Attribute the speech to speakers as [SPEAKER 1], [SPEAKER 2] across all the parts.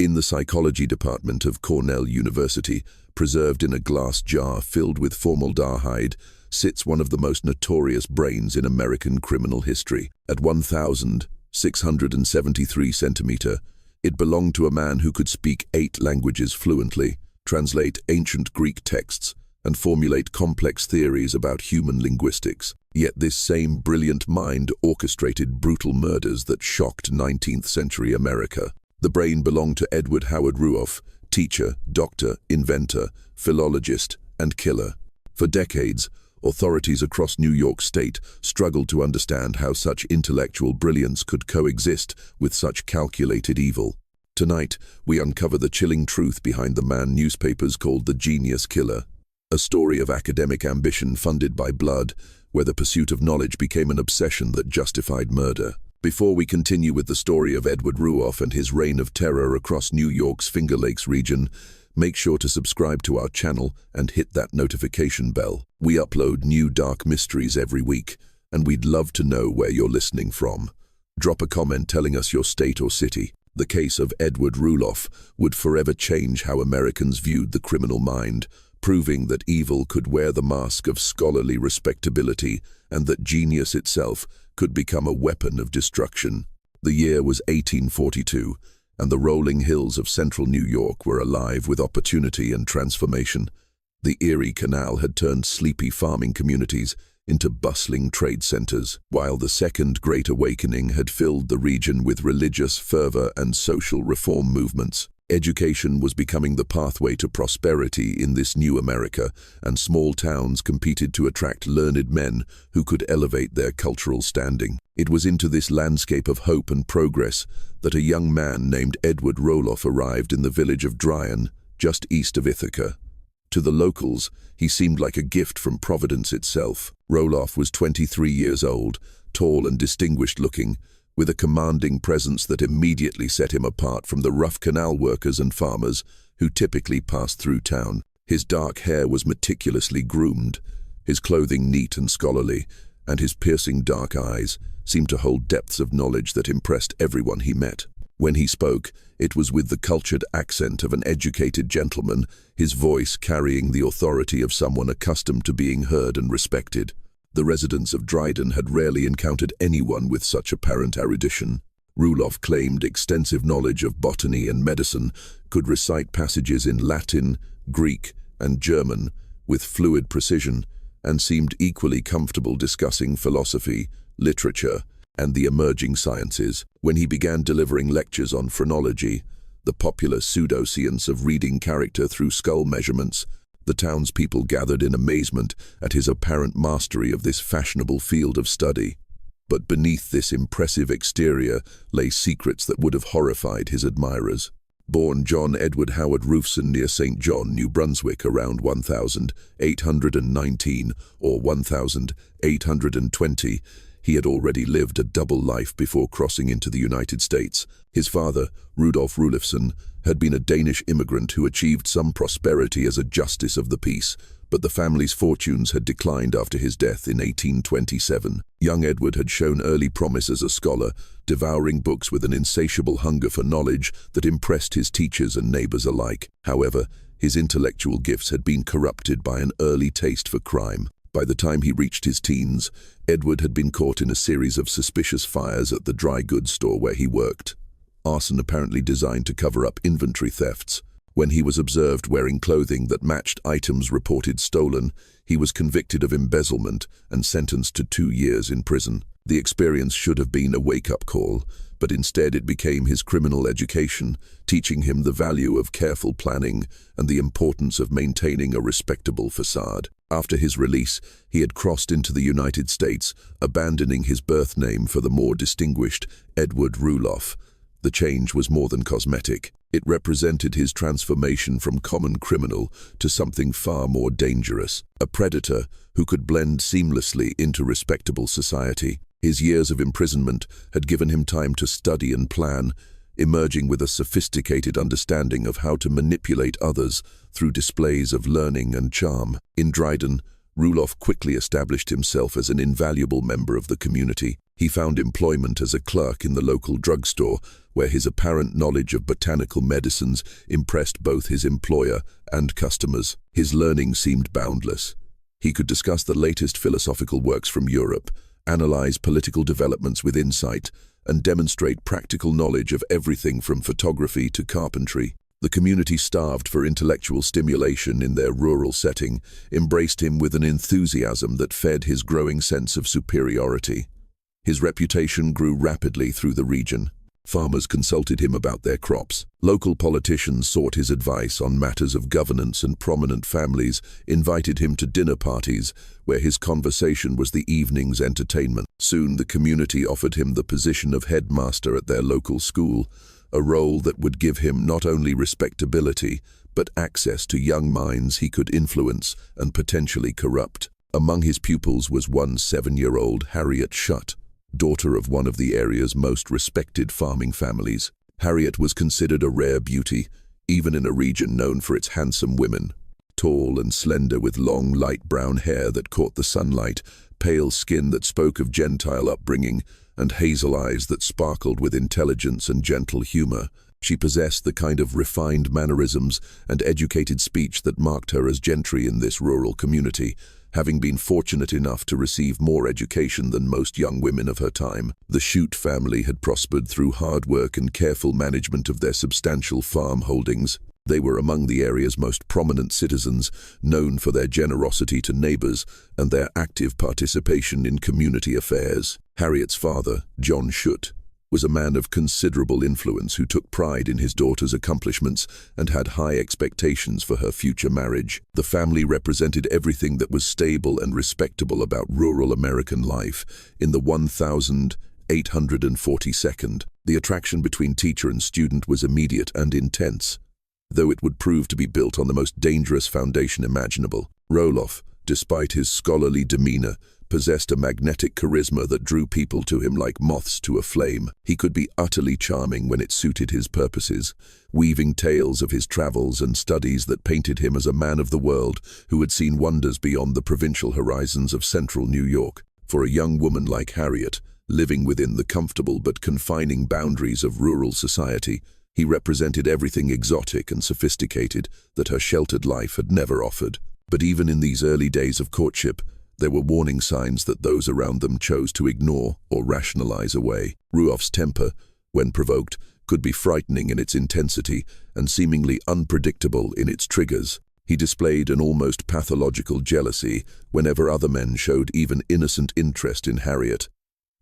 [SPEAKER 1] In the psychology department of Cornell University, preserved in a glass jar filled with formaldehyde, sits one of the most notorious brains in American criminal history. At 1,673 centimeter, it belonged to a man who could speak 8 languages fluently, translate ancient Greek texts, and formulate complex theories about human linguistics. Yet this same brilliant mind orchestrated brutal murders that shocked 19th century America. The brain belonged to Edward Howard Rulloff, teacher, doctor, inventor, philologist, and killer. For decades, authorities across New York State struggled to understand how such intellectual brilliance could coexist with such calculated evil. Tonight, we uncover the chilling truth behind the man newspapers called the Genius Killer. A story of academic ambition funded by blood, where the pursuit of knowledge became an obsession that justified murder. Before we continue with the story of Edward Rulloff and his reign of terror across New York's Finger Lakes region, make sure to subscribe to our channel and hit that notification bell. We upload new dark mysteries every week, and we'd love to know where you're listening from. Drop a comment telling us your state or city. The case of Edward Rulloff would forever change how Americans viewed the criminal mind, proving that evil could wear the mask of scholarly respectability and that genius itself could become a weapon of destruction. The year was 1842, and the rolling hills of central New York were alive with opportunity and transformation. The Erie Canal had turned sleepy farming communities into bustling trade centers, while the Second Great Awakening had filled the region with religious fervor and social reform movements. Education was becoming the pathway to prosperity in this new America, and small towns competed to attract learned men who could elevate their cultural standing. It was into this landscape of hope and progress that a young man named Edward Rulloff arrived in the village of Dryan, just east of Ithaca. To the locals, he seemed like a gift from Providence itself. Rulloff was 23 years old, tall and distinguished-looking, with a commanding presence that immediately set him apart from the rough canal workers and farmers who typically passed through town. His dark hair was meticulously groomed, his clothing neat and scholarly, and his piercing dark eyes seemed to hold depths of knowledge that impressed everyone he met. When he spoke, it was with the cultured accent of an educated gentleman, his voice carrying the authority of someone accustomed to being heard and respected. The residents of Dryden had rarely encountered anyone with such apparent erudition. Rulloff claimed extensive knowledge of botany and medicine, could recite passages in Latin, Greek, and German with fluid precision, and seemed equally comfortable discussing philosophy, literature, and the emerging sciences. When he began delivering lectures on phrenology, the popular pseudoscience of reading character through skull measurements, the townspeople gathered in amazement at his apparent mastery of this fashionable field of study. But beneath this impressive exterior lay secrets that would have horrified his admirers. Born John Edward Howard Roofson near St. John, New Brunswick around 1819 or 1820, he had already lived a double life before crossing into the United States. His father, Rudolf Rulloffson, had been a Danish immigrant who achieved some prosperity as a justice of the peace, but the family's fortunes had declined after his death in 1827. Young Edward had shown early promise as a scholar, devouring books with an insatiable hunger for knowledge that impressed his teachers and neighbors alike. However, his intellectual gifts had been corrupted by an early taste for crime. By the time he reached his teens, Edward had been caught in a series of suspicious fires at the dry goods store where he worked. Arson apparently designed to cover up inventory thefts. When he was observed wearing clothing that matched items reported stolen, he was convicted of embezzlement and sentenced to 2 years in prison. The experience should have been a wake-up call, but instead it became his criminal education, teaching him the value of careful planning and the importance of maintaining a respectable facade. After his release, he had crossed into the United States, abandoning his birth name for the more distinguished Edward Rulloff. The change was more than cosmetic. It represented his transformation from common criminal to something far more dangerous, a predator who could blend seamlessly into respectable society. His years of imprisonment had given him time to study and plan, emerging with a sophisticated understanding of how to manipulate others through displays of learning and charm. In Dryden, Rulloff quickly established himself as an invaluable member of the community. He found employment as a clerk in the local drugstore, where his apparent knowledge of botanical medicines impressed both his employer and customers. His learning seemed boundless. He could discuss the latest philosophical works from Europe, analyze political developments with insight, and demonstrate practical knowledge of everything from photography to carpentry. The community, starved for intellectual stimulation in their rural setting, embraced him with an enthusiasm that fed his growing sense of superiority. His reputation grew rapidly through the region. Farmers consulted him about their crops. Local politicians sought his advice on matters of governance, and prominent families invited him to dinner parties, where his conversation was the evening's entertainment. Soon the community offered him the position of headmaster at their local school, a role that would give him not only respectability, but access to young minds he could influence and potentially corrupt. Among his pupils was one 7-year-old Harriet Schutt, daughter of one of the area's most respected farming families. Harriet was considered a rare beauty, even in a region known for its handsome women. Tall and slender, with long, light brown hair that caught the sunlight, pale skin that spoke of Gentile upbringing, and hazel eyes that sparkled with intelligence and gentle humor, she possessed the kind of refined mannerisms and educated speech that marked her as gentry in this rural community, having been fortunate enough to receive more education than most young women of her time. The Schutt family had prospered through hard work and careful management of their substantial farm holdings. They were among the area's most prominent citizens, known for their generosity to neighbors and their active participation in community affairs. Harriet's father, John Schutt, was a man of considerable influence who took pride in his daughter's accomplishments and had high expectations for her future marriage. The family represented everything that was stable and respectable about rural American life. In the 1842nd, the attraction between teacher and student was immediate and intense, though it would prove to be built on the most dangerous foundation imaginable. Rulloff, despite his scholarly demeanor, possessed a magnetic charisma that drew people to him like moths to a flame. He could be utterly charming when it suited his purposes, weaving tales of his travels and studies that painted him as a man of the world who had seen wonders beyond the provincial horizons of central New York. For a young woman like Harriet, living within the comfortable but confining boundaries of rural society, he represented everything exotic and sophisticated that her sheltered life had never offered. But even in these early days of courtship, there were warning signs that those around them chose to ignore or rationalize away. Rulloff's temper, when provoked, could be frightening in its intensity and seemingly unpredictable in its triggers. He displayed an almost pathological jealousy whenever other men showed even innocent interest in Harriet,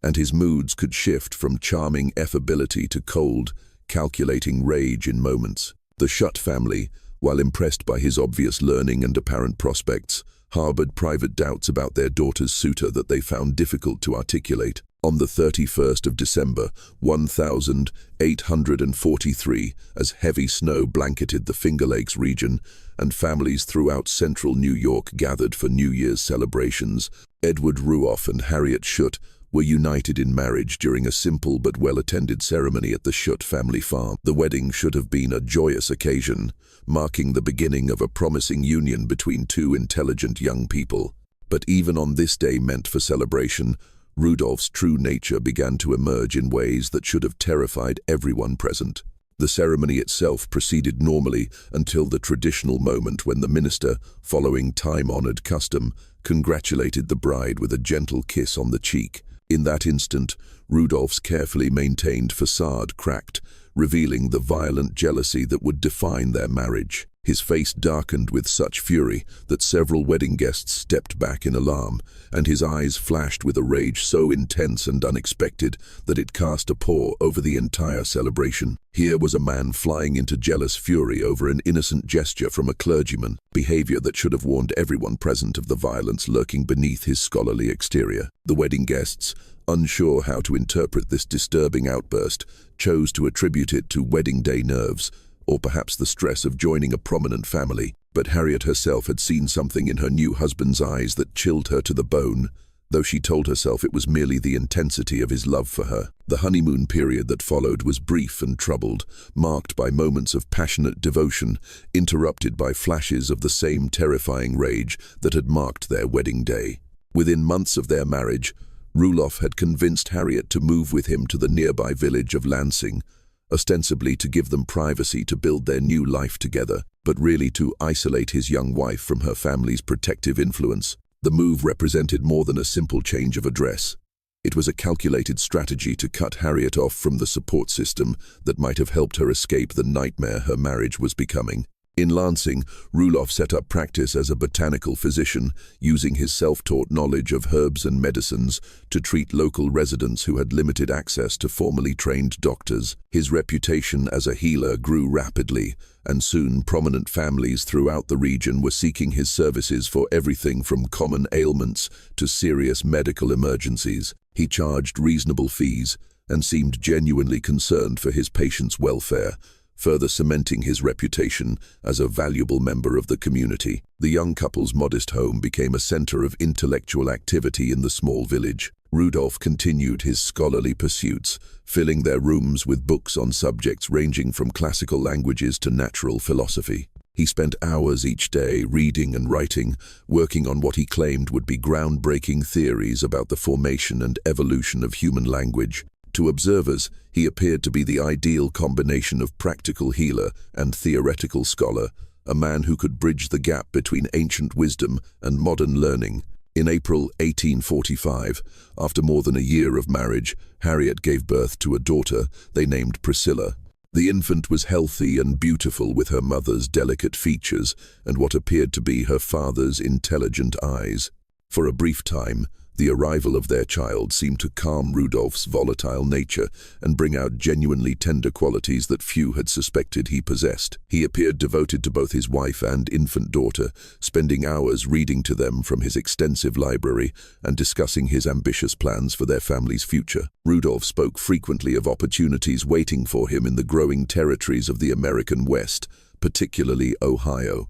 [SPEAKER 1] and his moods could shift from charming affability to cold, calculating rage in moments. The Schutt family, while impressed by his obvious learning and apparent prospects, harbored private doubts about their daughter's suitor that they found difficult to articulate. On the 31st of December, 1843, as heavy snow blanketed the Finger Lakes region and families throughout central New York gathered for New Year's celebrations, Edward Rulloff and Harriet Schutt were united in marriage during a simple but well-attended ceremony at the Schutt family farm. The wedding should have been a joyous occasion, marking the beginning of a promising union between two intelligent young people. But even on this day meant for celebration, Rudolph's true nature began to emerge in ways that should have terrified everyone present. The ceremony itself proceeded normally until the traditional moment when the minister, following time-honored custom, congratulated the bride with a gentle kiss on the cheek. In that instant, Rudolph's carefully maintained facade cracked, revealing the violent jealousy that would define their marriage. His face darkened with such fury that several wedding guests stepped back in alarm, and his eyes flashed with a rage so intense and unexpected that it cast a pall over the entire celebration. Here was a man flying into jealous fury over an innocent gesture from a clergyman, behavior that should have warned everyone present of the violence lurking beneath his scholarly exterior. The wedding guests, unsure how to interpret this disturbing outburst, chose to attribute it to wedding day nerves, or perhaps the stress of joining a prominent family. But Harriet herself had seen something in her new husband's eyes that chilled her to the bone, though she told herself it was merely the intensity of his love for her. The honeymoon period that followed was brief and troubled, marked by moments of passionate devotion, interrupted by flashes of the same terrifying rage that had marked their wedding day. Within months of their marriage, Rulloff had convinced Harriet to move with him to the nearby village of Lansing, ostensibly to give them privacy to build their new life together, but really to isolate his young wife from her family's protective influence. The move represented more than a simple change of address. It was a calculated strategy to cut Harriet off from the support system that might have helped her escape the nightmare her marriage was becoming. In Lansing, Rulloff set up practice as a botanical physician, using his self-taught knowledge of herbs and medicines to treat local residents who had limited access to formally trained doctors. His reputation as a healer grew rapidly, and soon prominent families throughout the region were seeking his services for everything from common ailments to serious medical emergencies. He charged reasonable fees and seemed genuinely concerned for his patients' welfare, further cementing his reputation as a valuable member of the community. The young couple's modest home became a center of intellectual activity in the small village. Rudolph continued his scholarly pursuits, filling their rooms with books on subjects ranging from classical languages to natural philosophy. He spent hours each day reading and writing, working on what he claimed would be groundbreaking theories about the formation and evolution of human language. To observers, he appeared to be the ideal combination of practical healer and theoretical scholar, a man who could bridge the gap between ancient wisdom and modern learning. In April 1845, after more than a year of marriage, Harriet gave birth to a daughter they named Priscilla. The infant was healthy and beautiful, with her mother's delicate features and what appeared to be her father's intelligent eyes. For a brief time, the arrival of their child seemed to calm Rudolph's volatile nature and bring out genuinely tender qualities that few had suspected he possessed. He appeared devoted to both his wife and infant daughter, spending hours reading to them from his extensive library and discussing his ambitious plans for their family's future. Rudolph spoke frequently of opportunities waiting for him in the growing territories of the American West, particularly Ohio,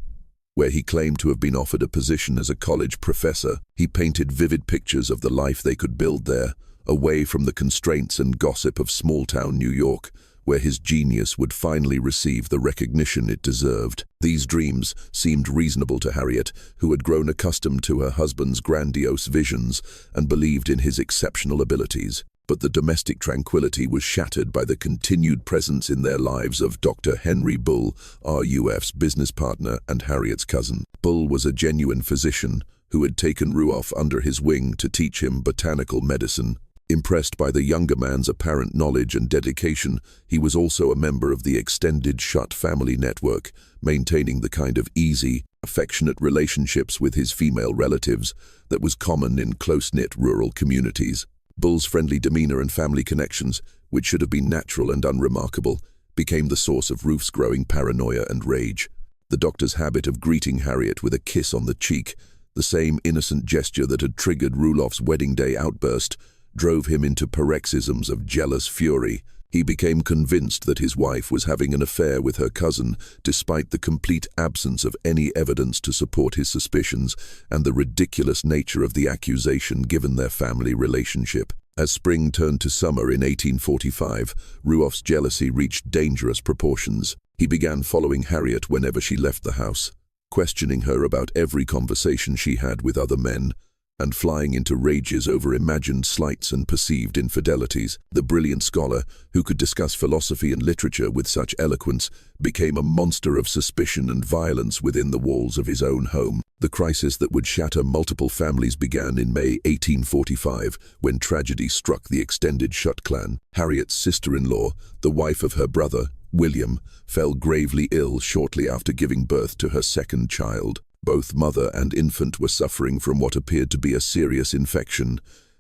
[SPEAKER 1] where he claimed to have been offered a position as a college professor. He painted vivid pictures of the life they could build there, away from the constraints and gossip of small-town New York, where his genius would finally receive the recognition it deserved. These dreams seemed reasonable to Harriet, who had grown accustomed to her husband's grandiose visions and believed in his exceptional abilities. But the domestic tranquility was shattered by the continued presence in their lives of Dr. Henry Bull, RUF's business partner and Harriet's cousin. Bull was a genuine physician who had taken Rulloff under his wing to teach him botanical medicine. Impressed by the younger man's apparent knowledge and dedication, he was also a member of the extended Schutt family network, maintaining the kind of easy, affectionate relationships with his female relatives that was common in close-knit rural communities. Bull's friendly demeanor and family connections, which should have been natural and unremarkable, became the source of Rufe's growing paranoia and rage. The doctor's habit of greeting Harriet with a kiss on the cheek, the same innocent gesture that had triggered Rulloff's wedding day outburst, drove him into paroxysms of jealous fury. He became convinced that his wife was having an affair with her cousin, despite the complete absence of any evidence to support his suspicions and the ridiculous nature of the accusation given their family relationship. As spring turned to summer in 1845, Rulloff's jealousy reached dangerous proportions. He began following Harriet whenever she left the house, questioning her about every conversation she had with other men, and flying into rages over imagined slights and perceived infidelities. The brilliant scholar, who could discuss philosophy and literature with such eloquence, became a monster of suspicion and violence within the walls of his own home. The crisis that would shatter multiple families began in May 1845, when tragedy struck the extended Schutt clan. Harriet's sister-in-law, the wife of her brother, William, fell gravely ill shortly after giving birth to her second child. Both mother and infant were suffering from what appeared to be a serious infection,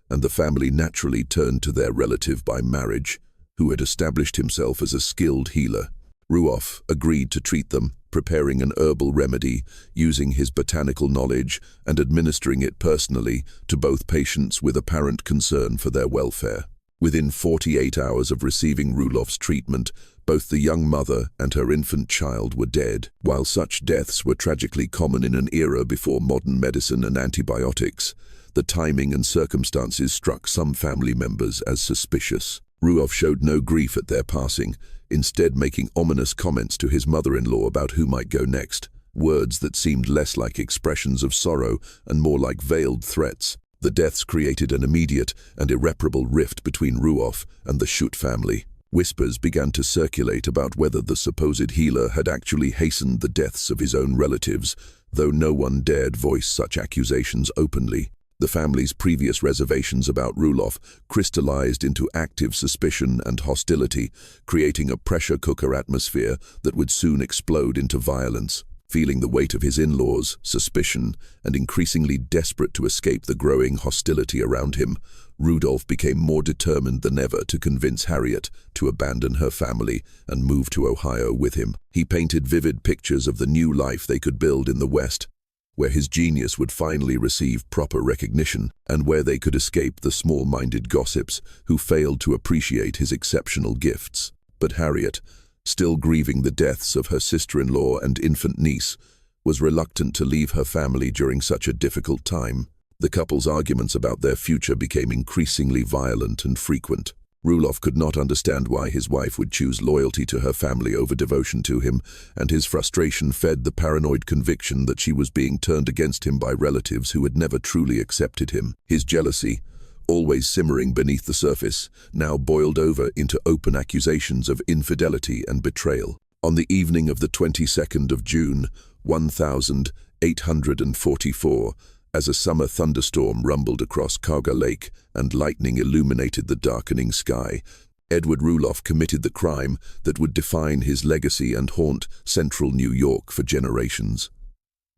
[SPEAKER 1] and the family naturally turned to their relative by marriage, who had established himself as a skilled healer. Rulloff agreed to treat them, preparing an herbal remedy, using his botanical knowledge and administering it personally to both patients with apparent concern for their welfare. Within 48 hours of receiving Rulloff's treatment, both the young mother and her infant child were dead. While such deaths were tragically common in an era before modern medicine and antibiotics, the timing and circumstances struck some family members as suspicious. Rulloff showed no grief at their passing, instead making ominous comments to his mother-in-law about who might go next, words that seemed less like expressions of sorrow and more like veiled threats. The deaths created an immediate and irreparable rift between Rulloff and the Schutt family. Whispers began to circulate about whether the supposed healer had actually hastened the deaths of his own relatives, though no one dared voice such accusations openly. The family's previous reservations about Rulloff crystallized into active suspicion and hostility, creating a pressure cooker atmosphere that would soon explode into violence. Feeling the weight of his in-laws, suspicion, and increasingly desperate to escape the growing hostility around him, Rudolph became more determined than ever to convince Harriet to abandon her family and move to Ohio with him. He painted vivid pictures of the new life they could build in the West, where his genius would finally receive proper recognition, and where they could escape the small-minded gossips who failed to appreciate his exceptional gifts. But Harriet, still grieving the deaths of her sister-in-law and infant niece, was reluctant to leave her family during such a difficult time. The couple's arguments about their future became increasingly violent and frequent. Rulloff could not understand why his wife would choose loyalty to her family over devotion to him, and his frustration fed the paranoid conviction that she was being turned against him by relatives who had never truly accepted him. His jealousy, always simmering beneath the surface, now boiled over into open accusations of infidelity and betrayal. On the evening of the 22nd of June, 1844, as a summer thunderstorm rumbled across Cauga Lake and lightning illuminated the darkening sky, Edward Rulloff committed the crime that would define his legacy and haunt central New York for generations.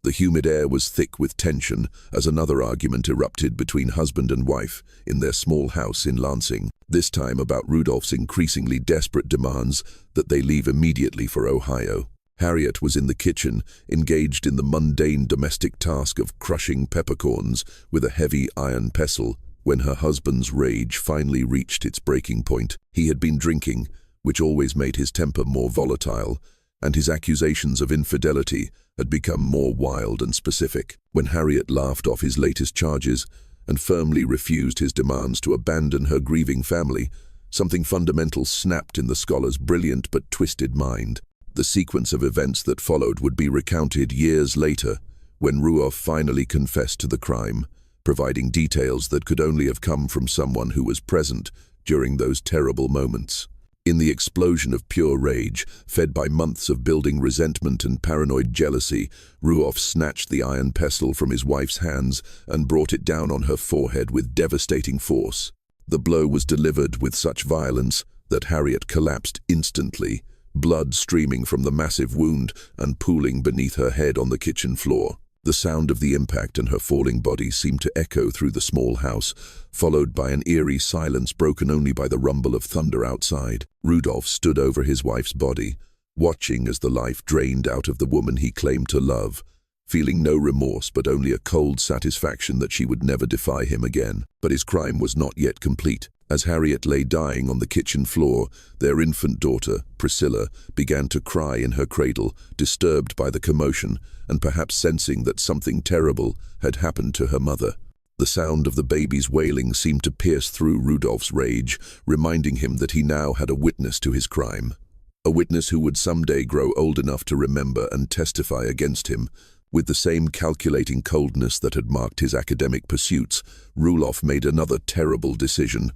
[SPEAKER 1] The humid air was thick with tension as another argument erupted between husband and wife in their small house in Lansing, this time about Rudolph's increasingly desperate demands that they leave immediately for Ohio. Harriet was in the kitchen, engaged in the mundane domestic task of crushing peppercorns with a heavy iron pestle, when her husband's rage finally reached its breaking point. He had been drinking, which always made his temper more volatile, and his accusations of infidelity had become more wild and specific. When Harriet laughed off his latest charges and firmly refused his demands to abandon her grieving family, something fundamental snapped in the scholar's brilliant but twisted mind. The sequence of events that followed would be recounted years later, when Rulloff finally confessed to the crime, providing details that could only have come from someone who was present during those terrible moments. In the explosion of pure rage, fed by months of building resentment and paranoid jealousy, Rulloff snatched the iron pestle from his wife's hands and brought it down on her forehead with devastating force. The blow was delivered with such violence that Harriet collapsed instantly, blood streaming from the massive wound and pooling beneath her head on the kitchen floor. The sound of the impact and her falling body seemed to echo through the small house, followed by an eerie silence broken only by the rumble of thunder outside. Rudolph stood over his wife's body, watching as the life drained out of the woman he claimed to love, feeling no remorse but only a cold satisfaction that she would never defy him again. But his crime was not yet complete. As Harriet lay dying on the kitchen floor, their infant daughter, Priscilla, began to cry in her cradle, disturbed by the commotion and perhaps sensing that something terrible had happened to her mother. The sound of the baby's wailing seemed to pierce through Rudolph's rage, reminding him that he now had a witness to his crime. A witness who would someday grow old enough to remember and testify against him. With the same calculating coldness that had marked his academic pursuits, Rulloff made another terrible decision.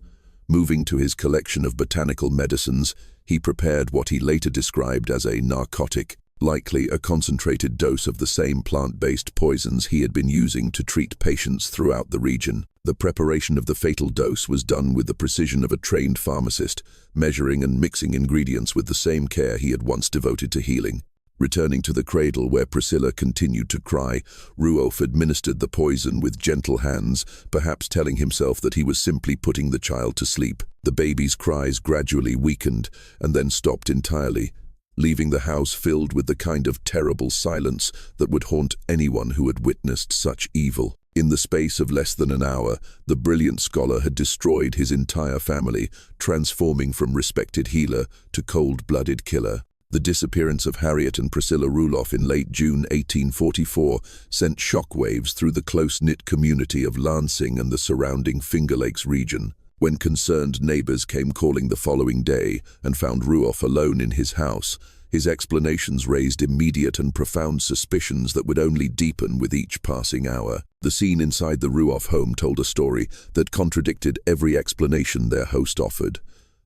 [SPEAKER 1] Moving to his collection of botanical medicines, he prepared what he later described as a narcotic, likely a concentrated dose of the same plant-based poisons he had been using to treat patients throughout the region. The preparation of the fatal dose was done with the precision of a trained pharmacist, measuring and mixing ingredients with the same care he had once devoted to healing. Returning to the cradle where Priscilla continued to cry, Rulloff administered the poison with gentle hands, perhaps telling himself that he was simply putting the child to sleep. The baby's cries gradually weakened and then stopped entirely, leaving the house filled with the kind of terrible silence that would haunt anyone who had witnessed such evil. In the space of less than an hour, the brilliant scholar had destroyed his entire family, transforming from respected healer to cold-blooded killer. The disappearance of Harriet and Priscilla Rulloff in late June 1844 sent shockwaves through the close-knit community of Lansing and the surrounding Finger Lakes region. When concerned neighbors came calling the following day and found Rulloff alone in his house, His explanations raised immediate and profound suspicions that would only deepen with each passing hour. The scene inside the Rulloff home told a story that contradicted every explanation their host offered.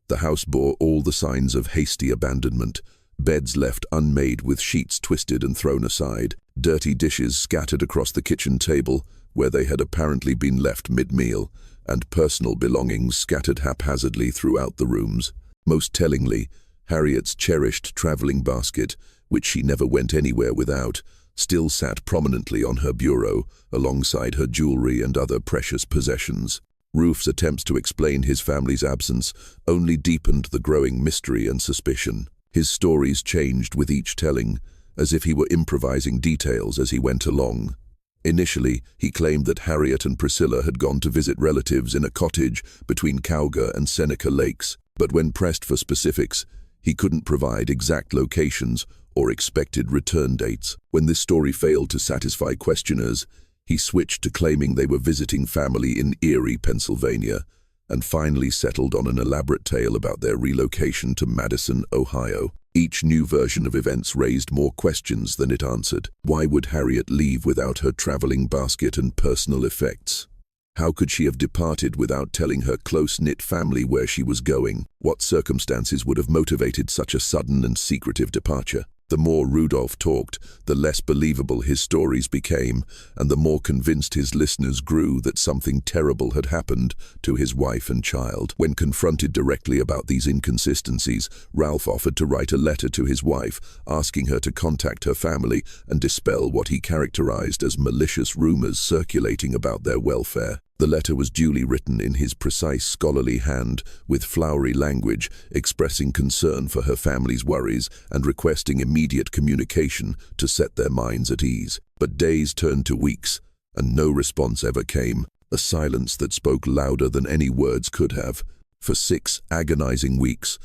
[SPEAKER 1] The house bore all the signs of hasty abandonment: beds left unmade with sheets twisted and thrown aside, dirty dishes scattered across the kitchen table where they had apparently been left mid-meal, and personal belongings scattered haphazardly throughout the rooms. Most tellingly, Harriet's cherished traveling basket, which she never went anywhere without, still sat prominently on her bureau alongside her jewelry and other precious possessions. Rulloff's attempts to explain his family's absence only deepened the growing mystery and suspicion. His stories changed with each telling, as if he were improvising details as he went along. Initially, he claimed that Harriet and Priscilla had gone to visit relatives in a cottage between Cauga and Seneca Lakes, but when pressed for specifics, he couldn't provide exact locations or expected return dates. When this story failed to satisfy questioners, he switched to claiming they were visiting family in Erie, Pennsylvania, and finally settled on an elaborate tale about their relocation to Madison, Ohio. Each new version of events raised more questions than it answered. Why would Harriet leave without her traveling basket and personal effects? How could she have departed without telling her close-knit family where she was going? What circumstances would have motivated such a sudden and secretive departure? The more Rulloff talked, the less believable his stories became, and the more convinced his listeners grew that something terrible had happened to his wife and child. When confronted directly about these inconsistencies, Ralph offered to write a letter to his wife, asking her to contact her family and dispel what he characterized as malicious rumors circulating about their welfare. The letter was duly written in his precise scholarly hand, with flowery language, expressing concern for her family's worries and requesting immediate communication to set their minds at ease. But days turned to weeks, and no response ever came, a silence that spoke louder than any words could have. For 6 agonizing weeks,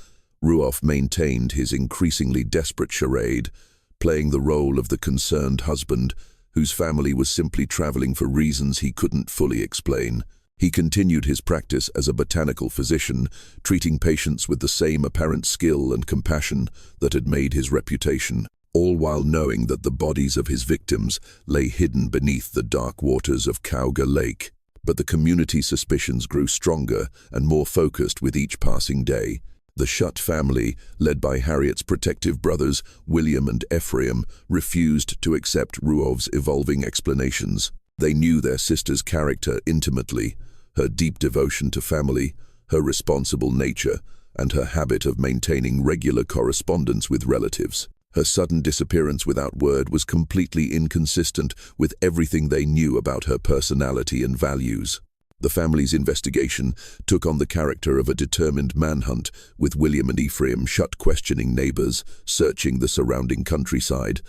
[SPEAKER 1] Rulloff maintained his increasingly desperate charade, playing the role of the concerned husband whose family was simply traveling for reasons he couldn't fully explain. He continued his practice as a botanical physician, treating patients with the same apparent skill and compassion that had made his reputation, all while knowing that the bodies of his victims lay hidden beneath the dark waters of Cauga Lake. But the community's suspicions grew stronger and more focused with each passing day. The Shutt family, led by Harriet's protective brothers, William and Ephraim, refused to accept Rulloff's evolving explanations. They knew their sister's character intimately, her deep devotion to family, her responsible nature, and her habit of maintaining regular correspondence with relatives. Her sudden disappearance without word was completely inconsistent with everything they knew about her personality and values. The family's investigation took on the character of a determined manhunt, with William and Ephraim Shutt questioning neighbors, searching the surrounding countryside,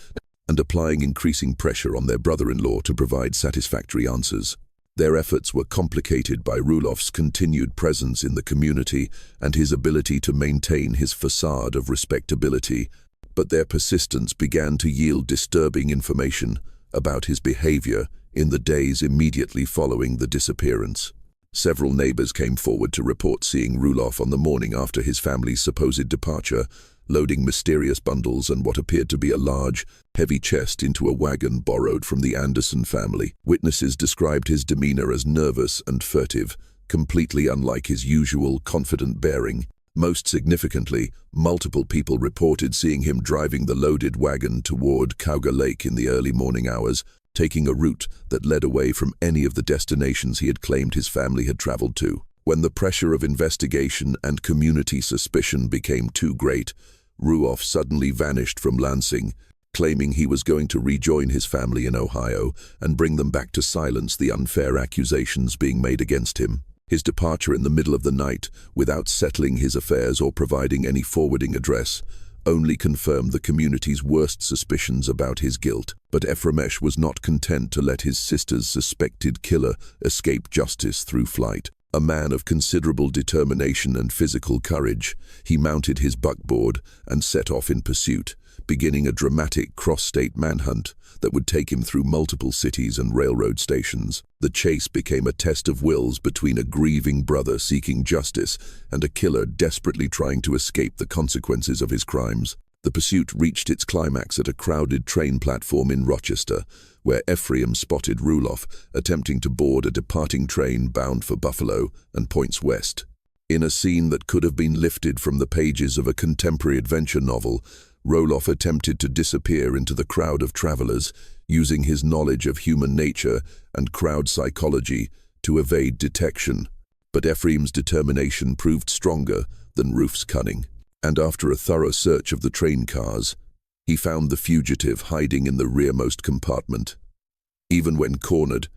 [SPEAKER 1] and applying increasing pressure on their brother-in-law to provide satisfactory answers. Their efforts were complicated by Rulloff's continued presence in the community and his ability to maintain his facade of respectability, but their persistence began to yield disturbing information about his behavior in the days immediately following the disappearance. Several neighbors came forward to report seeing Rulloff on the morning after his family's supposed departure, loading mysterious bundles and what appeared to be a large, heavy chest into a wagon borrowed from the Anderson family. Witnesses described his demeanor as nervous and furtive, completely unlike his usual confident bearing. Most significantly, multiple people reported seeing him driving the loaded wagon toward Cauga Lake in the early morning hours, taking a route that led away from any of the destinations he had claimed his family had traveled to. When the pressure of investigation and community suspicion became too great, Rulloff suddenly vanished from Lansing, claiming he was going to rejoin his family in Ohio and bring them back to silence the unfair accusations being made against him. His departure in the middle of the night, without settling his affairs or providing any forwarding address, only confirmed the community's worst suspicions about his guilt. But Ephramesh was not content to let his sister's suspected killer escape justice through flight. A man of considerable determination and physical courage, he mounted his buckboard and set off in pursuit, beginning a dramatic cross-state manhunt that would take him through multiple cities and railroad stations. The chase became a test of wills between a grieving brother seeking justice and a killer desperately trying to escape the consequences of his crimes. The pursuit reached its climax at a crowded train platform in Rochester, where Ephraim spotted Rulloff attempting to board a departing train bound for Buffalo and points west. In a scene that could have been lifted from the pages of a contemporary adventure novel, Rulloff attempted to disappear into the crowd of travelers, using his knowledge of human nature and crowd psychology to evade detection. But Ephraim's determination proved stronger than Rufe's cunning, and after a thorough search of the train cars, he found the fugitive hiding in the rearmost compartment. Even when cornered,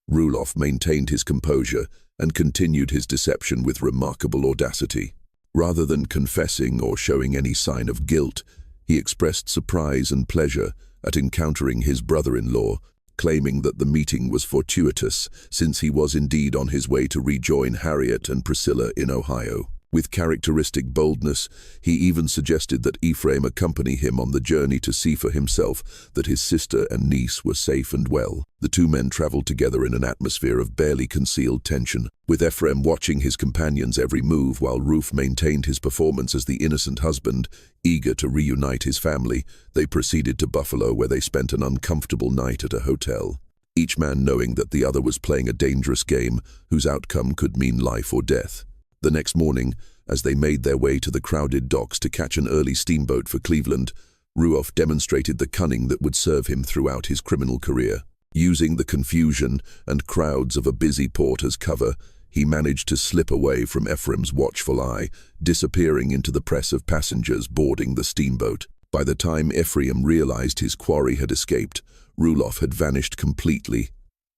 [SPEAKER 1] Rulloff maintained his composure and continued his deception with remarkable audacity. Rather than confessing or showing any sign of guilt, he expressed surprise and pleasure at encountering his brother-in-law, claiming that the meeting was fortuitous since he was indeed on his way to rejoin Harriet and Priscilla in Ohio. With characteristic boldness, he even suggested that Ephraim accompany him on the journey to see for himself that his sister and niece were safe and well. The two men traveled together in an atmosphere of barely concealed tension, with Ephraim watching his companion's every move while Rufe maintained his performance as the innocent husband, eager to reunite his family. They proceeded to Buffalo, where they spent an uncomfortable night at a hotel, each man knowing that the other was playing a dangerous game whose outcome could mean life or death. The next morning, as they made their way to the crowded docks to catch an early steamboat for Cleveland, Rulloff demonstrated the cunning that would serve him throughout his criminal career. Using the confusion and crowds of a busy port as cover, he managed to slip away from Ephraim's watchful eye, disappearing into the press of passengers boarding the steamboat. By the time Ephraim realized his quarry had escaped, Rulloff had vanished completely,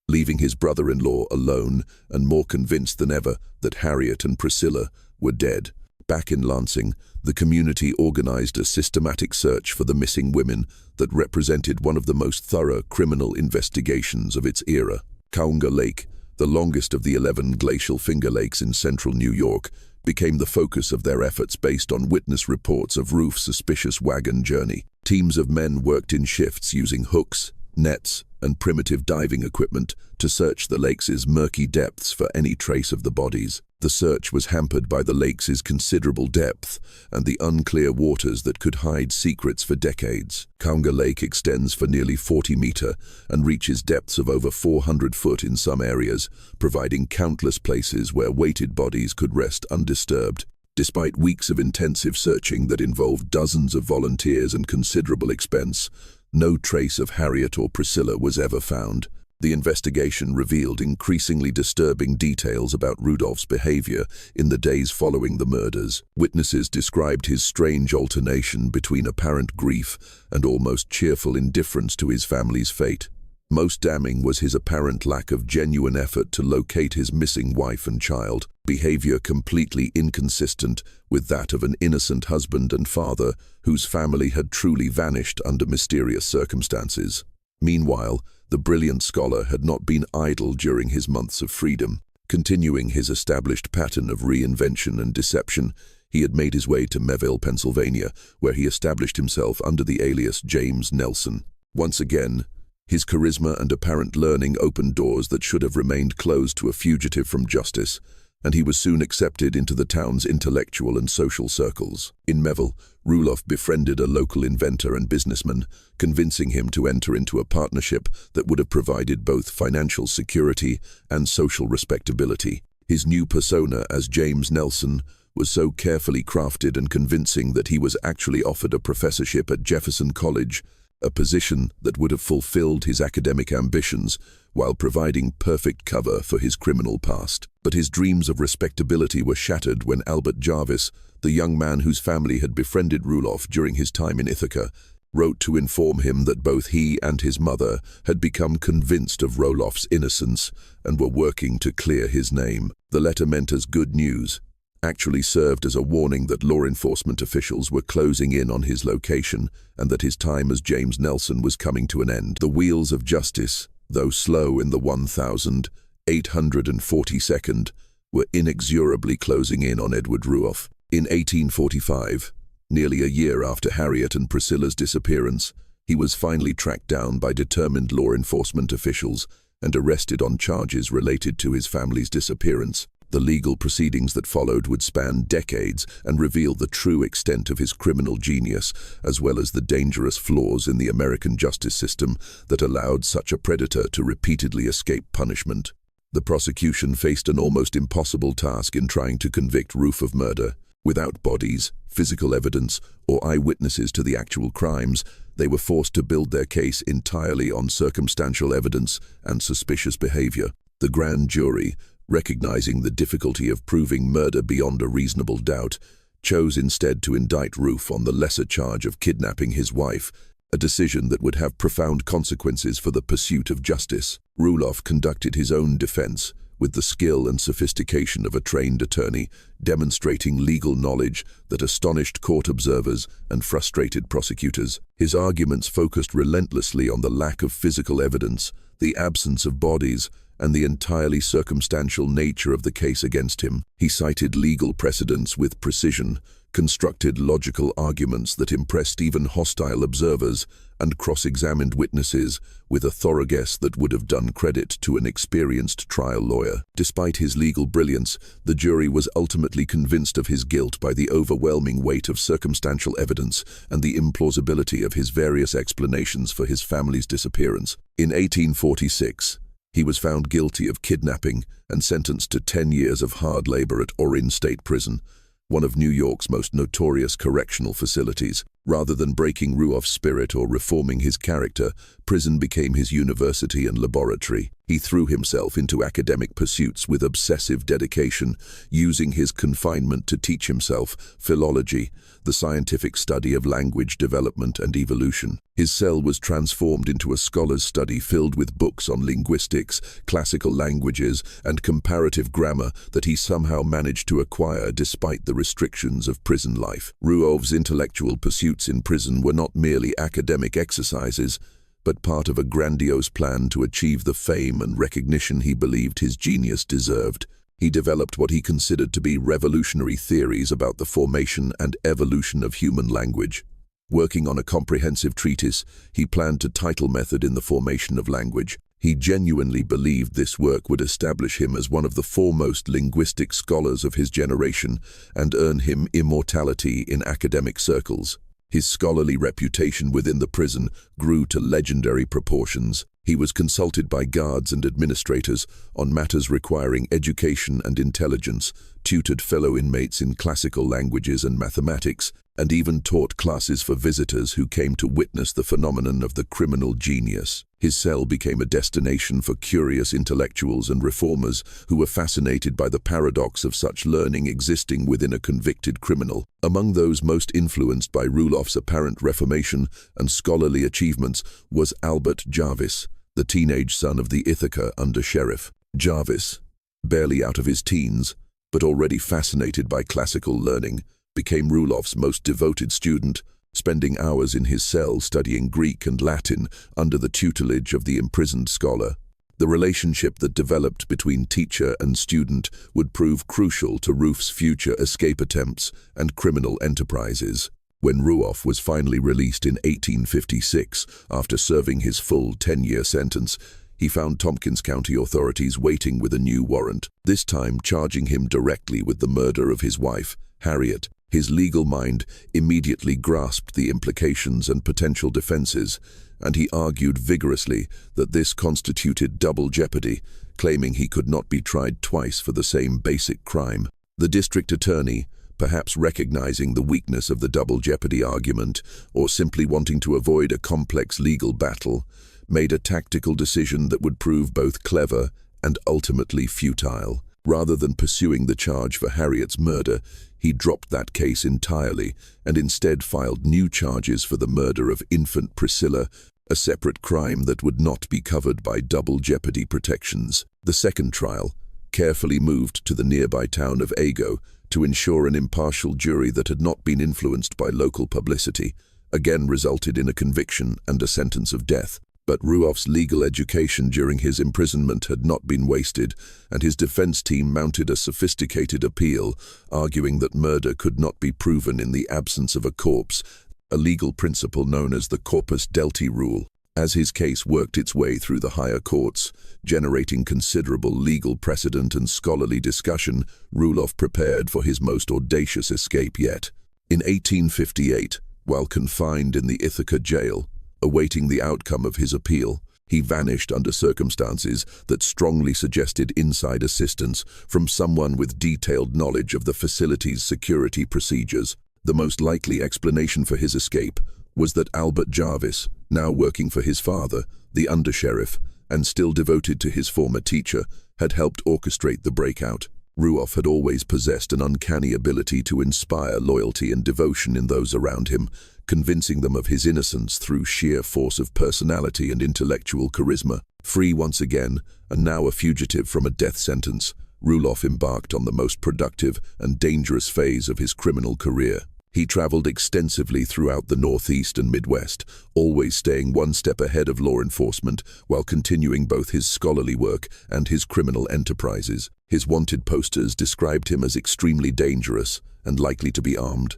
[SPEAKER 1] leaving his brother-in-law alone and more convinced than ever that Harriet and Priscilla were dead. Back in Lansing, the community organized a systematic search for the missing women that represented one of the most thorough criminal investigations of its era. Caunga Lake, the longest of the 11 glacial Finger Lakes in central New York, became the focus of their efforts based on witness reports of Rufe's suspicious wagon journey. Teams of men worked in shifts using hooks, nets, and primitive diving equipment to search the lake's murky depths for any trace of the bodies. The search was hampered by the lake's considerable depth and the unclear waters that could hide secrets for decades. Caunga Lake extends for nearly 40 meters and reaches depths of over 400 foot in some areas, providing countless places where weighted bodies could rest undisturbed. Despite weeks of intensive searching that involved dozens of volunteers and considerable expense, no trace of Harriet or Priscilla was ever found. The investigation revealed increasingly disturbing details about Rulloff's behavior in the days following the murders. Witnesses described his strange alternation between apparent grief and almost cheerful indifference to his family's fate. Most damning was his apparent lack of genuine effort to locate his missing wife and child, behavior completely inconsistent with that of an innocent husband and father whose family had truly vanished under mysterious circumstances. Meanwhile, the brilliant scholar had not been idle during his months of freedom. Continuing his established pattern of reinvention and deception, he had made his way to Melville, Pennsylvania, where he established himself under the alias James Nelson. Once again, his charisma and apparent learning opened doors that should have remained closed to a fugitive from justice, and he was soon accepted into the town's intellectual and social circles. In Melville, Rulloff befriended a local inventor and businessman, convincing him to enter into a partnership that would have provided both financial security and social respectability. His new persona as James Nelson was so carefully crafted and convincing that he was actually offered a professorship at Jefferson College, a position that would have fulfilled his academic ambitions while providing perfect cover for his criminal past. But his dreams of respectability were shattered when Albert Jarvis, the young man whose family had befriended Rulloff during his time in Ithaca, wrote to inform him that both he and his mother had become convinced of Rulloff's innocence and were working to clear his name. The letter meant as good news, actually served as a warning that law enforcement officials were closing in on his location and that his time as James Nelson was coming to an end. The wheels of justice, though slow in the 1,842nd, were inexorably closing in on Edward Rulloff. In 1845, nearly a year after Harriet and Priscilla's disappearance, he was finally tracked down by determined law enforcement officials and arrested on charges related to his family's disappearance. The legal proceedings that followed would span decades and reveal the true extent of his criminal genius, as well as the dangerous flaws in the American justice system that allowed such a predator to repeatedly escape punishment. The prosecution faced an almost impossible task in trying to convict Rulloff of murder. Without bodies, physical evidence, or eyewitnesses to the actual crimes, they were forced to build their case entirely on circumstantial evidence and suspicious behavior. The grand jury, recognizing the difficulty of proving murder beyond a reasonable doubt, chose instead to indict Rulloff on the lesser charge of kidnapping his wife, a decision that would have profound consequences for the pursuit of justice. Rulloff conducted his own defense, with the skill and sophistication of a trained attorney, demonstrating legal knowledge that astonished court observers and frustrated prosecutors. His arguments focused relentlessly on the lack of physical evidence, the absence of bodies, and the entirely circumstantial nature of the case against him. He cited legal precedents with precision, constructed logical arguments that impressed even hostile observers, and cross-examined witnesses with a thoroughness that would have done credit to an experienced trial lawyer. Despite his legal brilliance, the jury was ultimately convinced of his guilt by the overwhelming weight of circumstantial evidence and the implausibility of his various explanations for his family's disappearance. In 1846, he was found guilty of kidnapping and sentenced to 10 years of hard labor at Orin State Prison, one of New York's most notorious correctional facilities. Rather than breaking Rulloff's spirit or reforming his character, prison became his university and laboratory. He threw himself into academic pursuits with obsessive dedication, using his confinement to teach himself philology, the scientific study of language development and evolution. His cell was transformed into a scholar's study filled with books on linguistics, classical languages, and comparative grammar that he somehow managed to acquire despite the restrictions of prison life. Rulloff's intellectual pursuits in prison were not merely academic exercises, but part of a grandiose plan to achieve the fame and recognition he believed his genius deserved. He developed what he considered to be revolutionary theories about the formation and evolution of human language. Working on a comprehensive treatise, he planned to title method in the formation of language. He genuinely believed this work would establish him as one of the foremost linguistic scholars of his generation and earn him immortality in academic circles. His scholarly reputation within the prison grew to legendary proportions. He was consulted by guards and administrators on matters requiring education and intelligence, tutored fellow inmates in classical languages and mathematics, and even taught classes for visitors who came to witness the phenomenon of the criminal genius. His cell became a destination for curious intellectuals and reformers who were fascinated by the paradox of such learning existing within a convicted criminal. Among those most influenced by Rulloff's apparent reformation and scholarly achievements was Albert Jarvis, the teenage son of the Ithaca under-sheriff. Jarvis, barely out of his teens, but already fascinated by classical learning, became Rulloff's most devoted student, spending hours in his cell studying Greek and Latin under the tutelage of the imprisoned scholar. The relationship that developed between teacher and student would prove crucial to Rulloff's future escape attempts and criminal enterprises. When Rulloff was finally released in 1856, after serving his full 10-year sentence, he found Tompkins County authorities waiting with a new warrant, this time charging him directly with the murder of his wife, Harriet. His legal mind immediately grasped the implications and potential defenses, and he argued vigorously that this constituted double jeopardy, claiming he could not be tried twice for the same basic crime. The district attorney, perhaps recognizing the weakness of the double jeopardy argument, or simply wanting to avoid a complex legal battle, made a tactical decision that would prove both clever and ultimately futile. Rather than pursuing the charge for Harriet's murder, he dropped that case entirely and instead filed new charges for the murder of infant Priscilla, a separate crime that would not be covered by double jeopardy protections. The second trial, carefully moved to the nearby town of Ago to ensure an impartial jury that had not been influenced by local publicity, again resulted in a conviction and a sentence of death. But Rulloff's legal education during his imprisonment had not been wasted, and his defense team mounted a sophisticated appeal, arguing that murder could not be proven in the absence of a corpse, a legal principle known as the corpus delicti rule. As his case worked its way through the higher courts, generating considerable legal precedent and scholarly discussion, Rulloff prepared for his most audacious escape yet. In 1858, while confined in the Ithaca jail, awaiting the outcome of his appeal, he vanished under circumstances that strongly suggested inside assistance from someone with detailed knowledge of the facility's security procedures. The most likely explanation for his escape was that Albert Jarvis, now working for his father, the undersheriff, and still devoted to his former teacher, had helped orchestrate the breakout. Rulloff had always possessed an uncanny ability to inspire loyalty and devotion in those around him, convincing them of his innocence through sheer force of personality and intellectual charisma. Free once again, and now a fugitive from a death sentence, Rulloff embarked on the most productive and dangerous phase of his criminal career. He traveled extensively throughout the Northeast and Midwest, always staying one step ahead of law enforcement while continuing both his scholarly work and his criminal enterprises. His wanted posters described him as extremely dangerous and likely to be armed,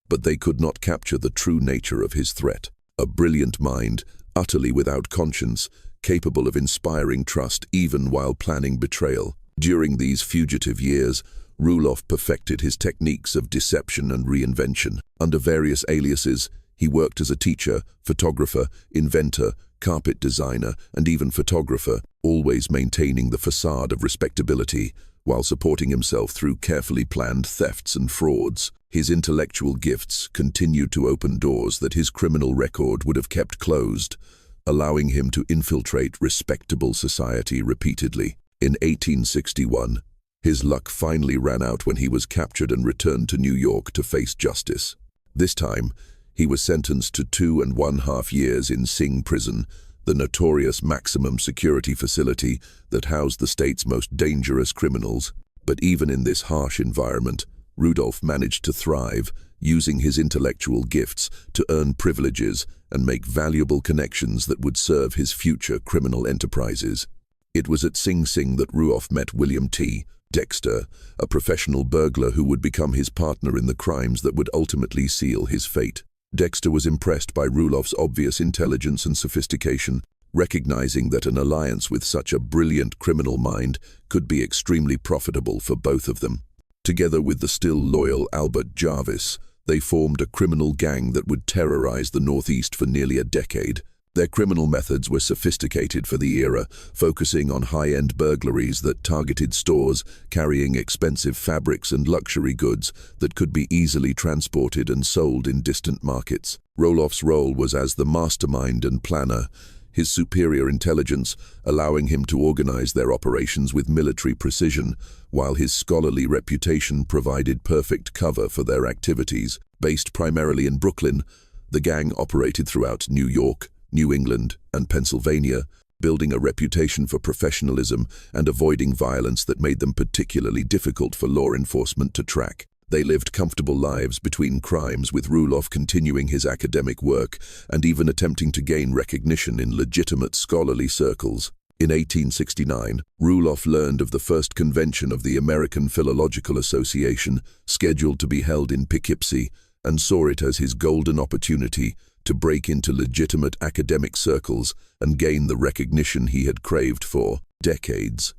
[SPEAKER 1] but they could not capture the true nature of his threat. A brilliant mind, utterly without conscience, capable of inspiring trust even while planning betrayal. During these fugitive years, Rulloff perfected his techniques of deception and reinvention. Under various aliases, he worked as a teacher, photographer, inventor, carpet designer, and even photographer, always maintaining the facade of respectability, while supporting himself through carefully planned thefts and frauds. His intellectual gifts continued to open doors that his criminal record would have kept closed, allowing him to infiltrate respectable society repeatedly. In 1861, his luck finally ran out when he was captured and returned to New York to face justice. This time, he was sentenced to 2.5 years in Sing Prison, the notorious maximum security facility that housed the state's most dangerous criminals. But even in this harsh environment, Rulloff managed to thrive, using his intellectual gifts to earn privileges and make valuable connections that would serve his future criminal enterprises. It was at Sing Sing that Rulloff met William T. Dexter, a professional burglar who would become his partner in the crimes that would ultimately seal his fate. Dexter was impressed by Rulloff's obvious intelligence and sophistication, recognizing that an alliance with such a brilliant criminal mind could be extremely profitable for both of them. Together with the still loyal Albert Jarvis, they formed a criminal gang that would terrorize the Northeast for nearly a decade. Their criminal methods were sophisticated for the era, focusing on high-end burglaries that targeted stores carrying expensive fabrics and luxury goods that could be easily transported and sold in distant markets. Rulloff's role was as the mastermind and planner, his superior intelligence allowing him to organize their operations with military precision, while his scholarly reputation provided perfect cover for their activities. Based primarily in Brooklyn, the gang operated throughout New York, New England, and Pennsylvania, building a reputation for professionalism and avoiding violence that made them particularly difficult for law enforcement to track. They lived comfortable lives between crimes, with Rulloff continuing his academic work and even attempting to gain recognition in legitimate scholarly circles. In 1869, Rulloff learned of the first convention of the American Philological Association, scheduled to be held in Poughkeepsie, and saw it as his golden opportunity to break into legitimate academic circles and gain the recognition he had craved for decades.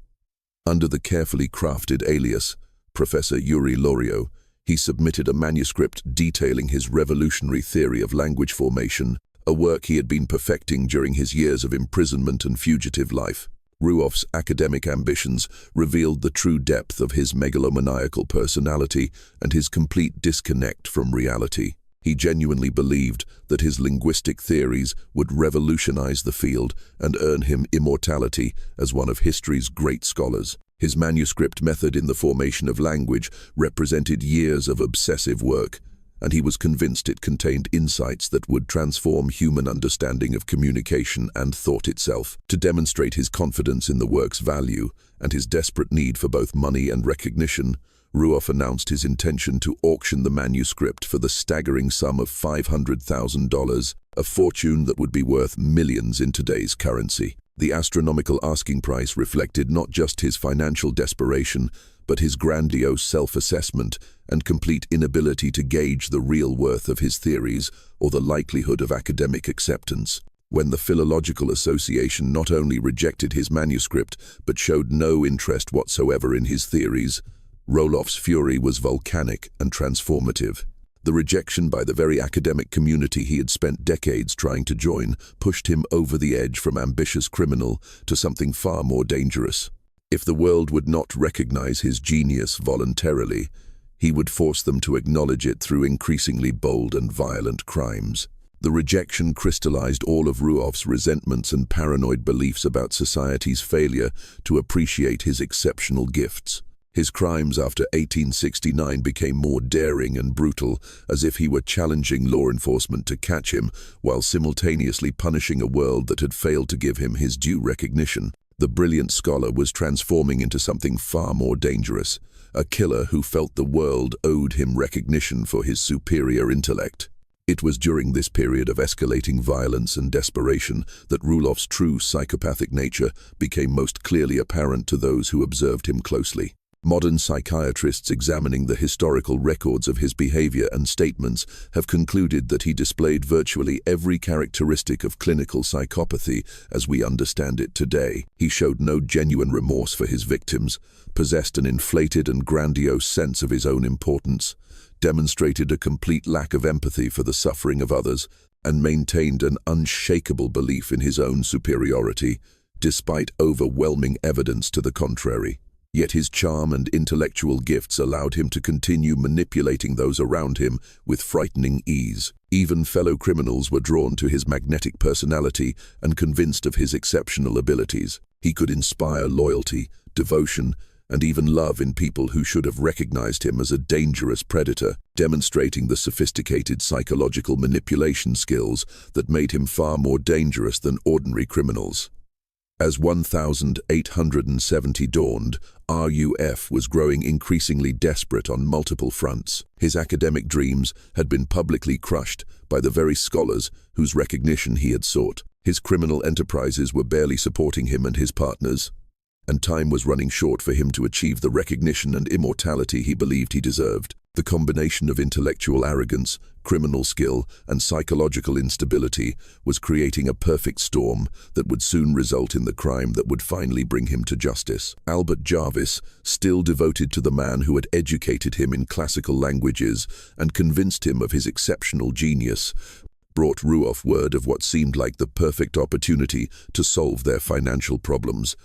[SPEAKER 1] Under the carefully crafted alias, Professor Yuri Loriot, he submitted a manuscript detailing his revolutionary theory of language formation, a work he had been perfecting during his years of imprisonment and fugitive life. Rulloff's academic ambitions revealed the true depth of his megalomaniacal personality and his complete disconnect from reality. He genuinely believed that his linguistic theories would revolutionize the field and earn him immortality as one of history's great scholars. His manuscript method in the formation of language represented years of obsessive work, and he was convinced it contained insights that would transform human understanding of communication and thought itself. To demonstrate his confidence in the work's value and his desperate need for both money and recognition, Rulloff announced his intention to auction the manuscript for the staggering sum of $500,000, a fortune that would be worth millions in today's currency. The astronomical asking price reflected not just his financial desperation, but his grandiose self-assessment and complete inability to gauge the real worth of his theories or the likelihood of academic acceptance. When the Philological Association not only rejected his manuscript, but showed no interest whatsoever in his theories, Rulloff's fury was volcanic and transformative. The rejection by the very academic community he had spent decades trying to join pushed him over the edge from ambitious criminal to something far more dangerous. If the world would not recognize his genius voluntarily, he would force them to acknowledge it through increasingly bold and violent crimes. The rejection crystallized all of Rulloff's resentments and paranoid beliefs about society's failure to appreciate his exceptional gifts. His crimes after 1869 became more daring and brutal, as if he were challenging law enforcement to catch him, while simultaneously punishing a world that had failed to give him his due recognition. The brilliant scholar was transforming into something far more dangerous, a killer who felt the world owed him recognition for his superior intellect. It was during this period of escalating violence and desperation that Rulloff's true psychopathic nature became most clearly apparent to those who observed him closely. Modern psychiatrists examining the historical records of his behavior and statements have concluded that he displayed virtually every characteristic of clinical psychopathy as we understand it today. He showed no genuine remorse for his victims, possessed an inflated and grandiose sense of his own importance, demonstrated a complete lack of empathy for the suffering of others, and maintained an unshakable belief in his own superiority, despite overwhelming evidence to the contrary. Yet his charm and intellectual gifts allowed him to continue manipulating those around him with frightening ease. Even fellow criminals were drawn to his magnetic personality and convinced of his exceptional abilities. He could inspire loyalty, devotion, and even love in people who should have recognized him as a dangerous predator, demonstrating the sophisticated psychological manipulation skills that made him far more dangerous than ordinary criminals. As 1870 dawned, RUF was growing increasingly desperate on multiple fronts. His academic dreams had been publicly crushed by the very scholars whose recognition he had sought. His criminal enterprises were barely supporting him and his partners, and time was running short for him to achieve the recognition and immortality he believed he deserved. The combination of intellectual arrogance, criminal skill, and psychological instability was creating a perfect storm that would soon result in the crime that would finally bring him to justice. Albert Jarvis, still devoted to the man who had educated him in classical languages and convinced him of his exceptional genius, brought Rulloff word of what seemed like the perfect opportunity to solve their financial problems.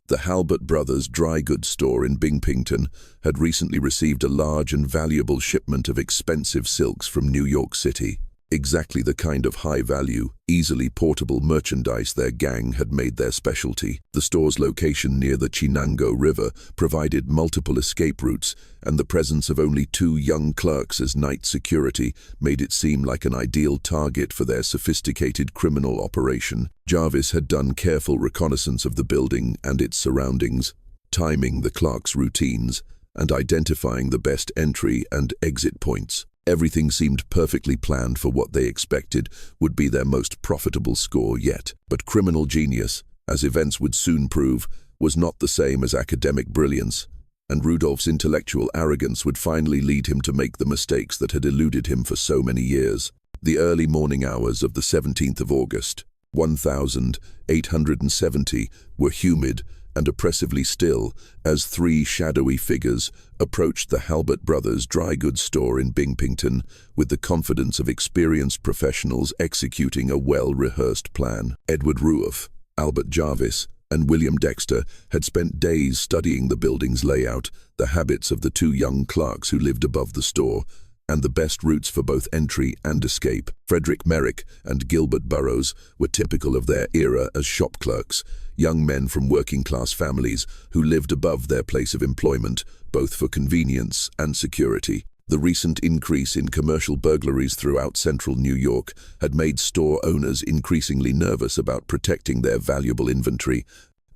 [SPEAKER 1] The Halbert Brothers dry goods store in Binghamton had recently received a large and valuable shipment of expensive silks from New York City, exactly the kind of high-value, easily portable merchandise their gang had made their specialty. The store's location near the Chenango River provided multiple escape routes, and the presence of only 2 young clerks as night security made it seem like an ideal target for their sophisticated criminal operation. Jarvis had done careful reconnaissance of the building and its surroundings, timing the clerks' routines and identifying the best entry and exit points. Everything seemed perfectly planned for what they expected would be their most profitable score yet. But criminal genius, as events would soon prove, was not the same as academic brilliance, and Rudolph's intellectual arrogance would finally lead him to make the mistakes that had eluded him for so many years. The early morning hours of the 17th of August, 1870, were humid and oppressively still as 3 shadowy figures approached the Halbert Brothers dry goods store in Binghamton with the confidence of experienced professionals executing a well-rehearsed plan. Edward Rulloff, Albert Jarvis, and William Dexter had spent days studying the building's layout, the habits of the 2 young clerks who lived above the store, and the best routes for both entry and escape. Frederick Merrick and Gilbert Burroughs were typical of their era as shop clerks, young men from working-class families who lived above their place of employment, both for convenience and security. The recent increase in commercial burglaries throughout central New York had made store owners increasingly nervous about protecting their valuable inventory,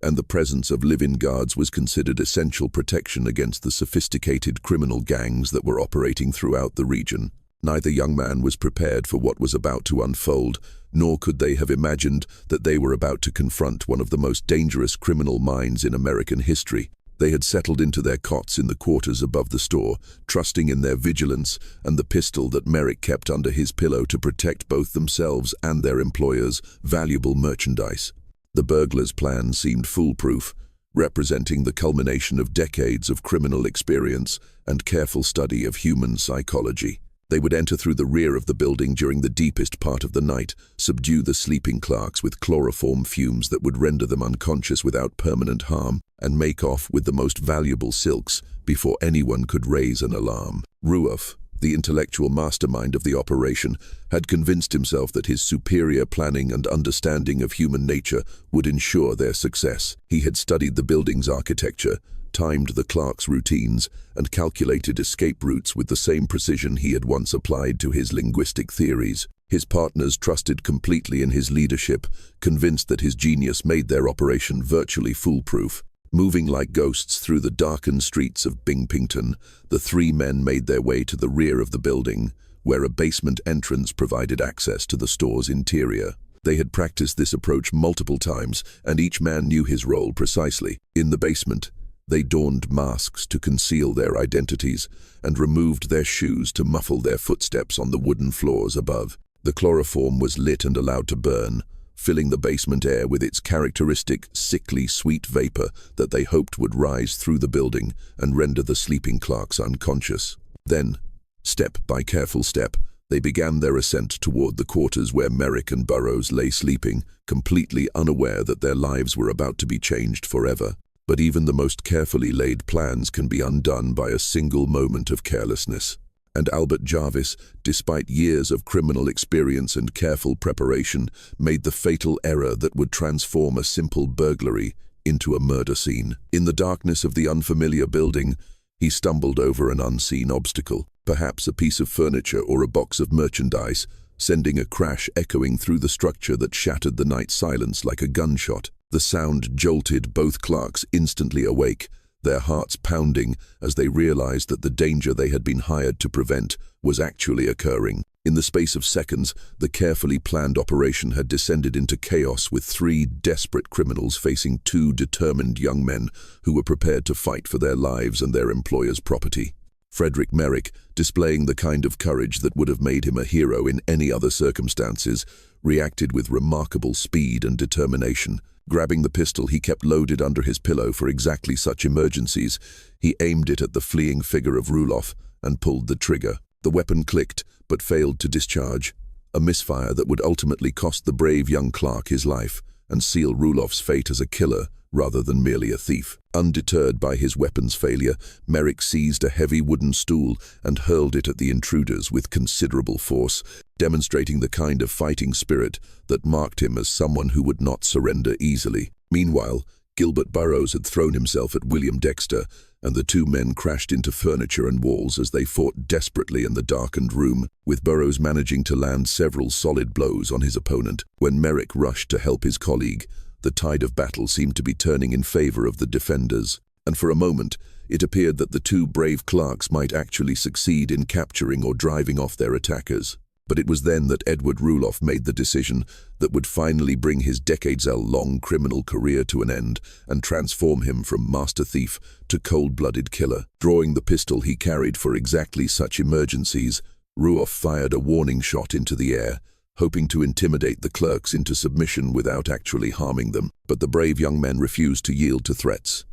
[SPEAKER 1] and the presence of live-in guards was considered essential protection against the sophisticated criminal gangs that were operating throughout the region. Neither young man was prepared for what was about to unfold, nor could they have imagined that they were about to confront one of the most dangerous criminal minds in American history. They had settled into their cots in the quarters above the store, trusting in their vigilance and the pistol that Merrick kept under his pillow to protect both themselves and their employer's valuable merchandise. The burglars' plan seemed foolproof, representing the culmination of decades of criminal experience and careful study of human psychology. They would enter through the rear of the building during the deepest part of the night, subdue the sleeping clerks with chloroform fumes that would render them unconscious without permanent harm, and make off with the most valuable silks before anyone could raise an alarm. Rulloff, the intellectual mastermind of the operation, had convinced himself that his superior planning and understanding of human nature would ensure their success. He had studied the building's architecture, timed the clerks' routines, and calculated escape routes with the same precision he had once applied to his linguistic theories. His partners trusted completely in his leadership, convinced that his genius made their operation virtually foolproof. Moving like ghosts through the darkened streets of Bingpington, the three men made their way to the rear of the building, where a basement entrance provided access to the store's interior. They had practiced this approach multiple times, and each man knew his role precisely. In the basement, they donned masks to conceal their identities and removed their shoes to muffle their footsteps on the wooden floors above. The chloroform was lit and allowed to burn, filling the basement air with its characteristic, sickly, sweet vapor that they hoped would rise through the building and render the sleeping clerks unconscious. Then, step by careful step, they began their ascent toward the quarters where Merrick and Burroughs lay sleeping, completely unaware that their lives were about to be changed forever. But even the most carefully laid plans can be undone by a single moment of carelessness. And Albert Jarvis, despite years of criminal experience and careful preparation, made the fatal error that would transform a simple burglary into a murder scene. In the darkness of the unfamiliar building, he stumbled over an unseen obstacle, perhaps a piece of furniture or a box of merchandise, sending a crash echoing through the structure that shattered the night silence like a gunshot. The sound jolted both clerks instantly awake, their hearts pounding as they realized that the danger they had been hired to prevent was actually occurring. In the space of seconds, the carefully planned operation had descended into chaos, with three desperate criminals facing two determined young men who were prepared to fight for their lives and their employer's property. Frederick Merrick, displaying the kind of courage that would have made him a hero in any other circumstances, reacted with remarkable speed and determination. Grabbing the pistol he kept loaded under his pillow for exactly such emergencies, he aimed it at the fleeing figure of Rulloff and pulled the trigger. The weapon clicked, but failed to discharge, a misfire that would ultimately cost the brave young clerk his life and seal Rulloff's fate as a killer rather than merely a thief. Undeterred by his weapon's failure, Merrick seized a heavy wooden stool and hurled it at the intruders with considerable force, demonstrating the kind of fighting spirit that marked him as someone who would not surrender easily. Meanwhile, Gilbert Burroughs had thrown himself at William Dexter, and the two men crashed into furniture and walls as they fought desperately in the darkened room, with Burroughs managing to land several solid blows on his opponent. When Merrick rushed to help his colleague, the tide of battle seemed to be turning in favor of the defenders, and for a moment it appeared that the two brave clerks might actually succeed in capturing or driving off their attackers. But it was then that Edward Rulloff made the decision that would finally bring his decades-long criminal career to an end and transform him from master thief to cold-blooded killer. Drawing the pistol he carried for exactly such emergencies, Rulloff fired a warning shot into the air, hoping to intimidate the clerks into submission without actually harming them. But the brave young men refused to yield to threats,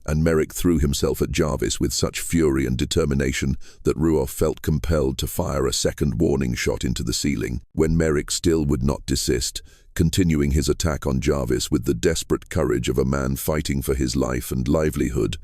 [SPEAKER 1] and Merrick threw himself at Jarvis with such fury and determination that Rulloff felt compelled to fire a second warning shot into the ceiling. When Merrick still would not desist, continuing his attack on Jarvis with the desperate courage of a man fighting for his life and livelihood,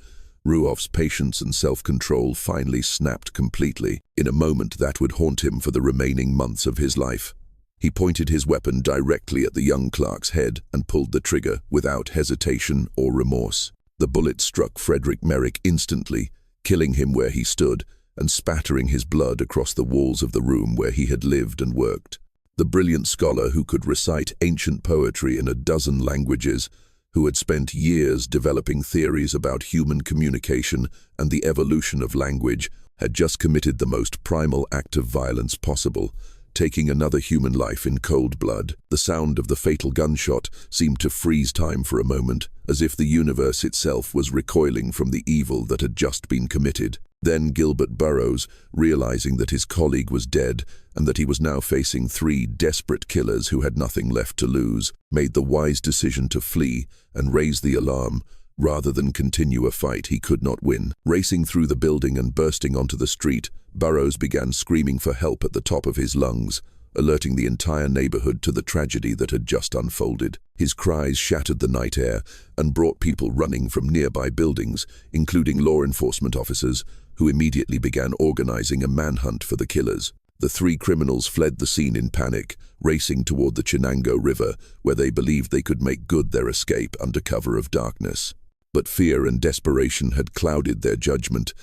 [SPEAKER 1] Rulloff's patience and self-control finally snapped completely, in a moment that would haunt him for the remaining months of his life. He pointed his weapon directly at the young clerk's head and pulled the trigger without hesitation or remorse. The bullet struck Frederick Merrick instantly, killing him where he stood and spattering his blood across the walls of the room where he had lived and worked. The brilliant scholar who could recite ancient poetry in a dozen languages, who had spent years developing theories about human communication and the evolution of language, had just committed the most primal act of violence possible, taking another human life in cold blood. The sound of the fatal gunshot seemed to freeze time for a moment, as if the universe itself was recoiling from the evil that had just been committed. Then Gilbert Burrows, realizing that his colleague was dead and that he was now facing 3 desperate killers who had nothing left to lose, made the wise decision to flee and raise the alarm, rather than continue a fight he could not win. Racing through the building and bursting onto the street, Burrows began screaming for help at the top of his lungs, alerting the entire neighborhood to the tragedy that had just unfolded. His cries shattered the night air and brought people running from nearby buildings, including law enforcement officers, who immediately began organizing a manhunt for the killers. The 3 criminals fled the scene in panic, racing toward the Chenango River, where they believed they could make good their escape under cover of darkness. But fear and desperation had clouded their judgment,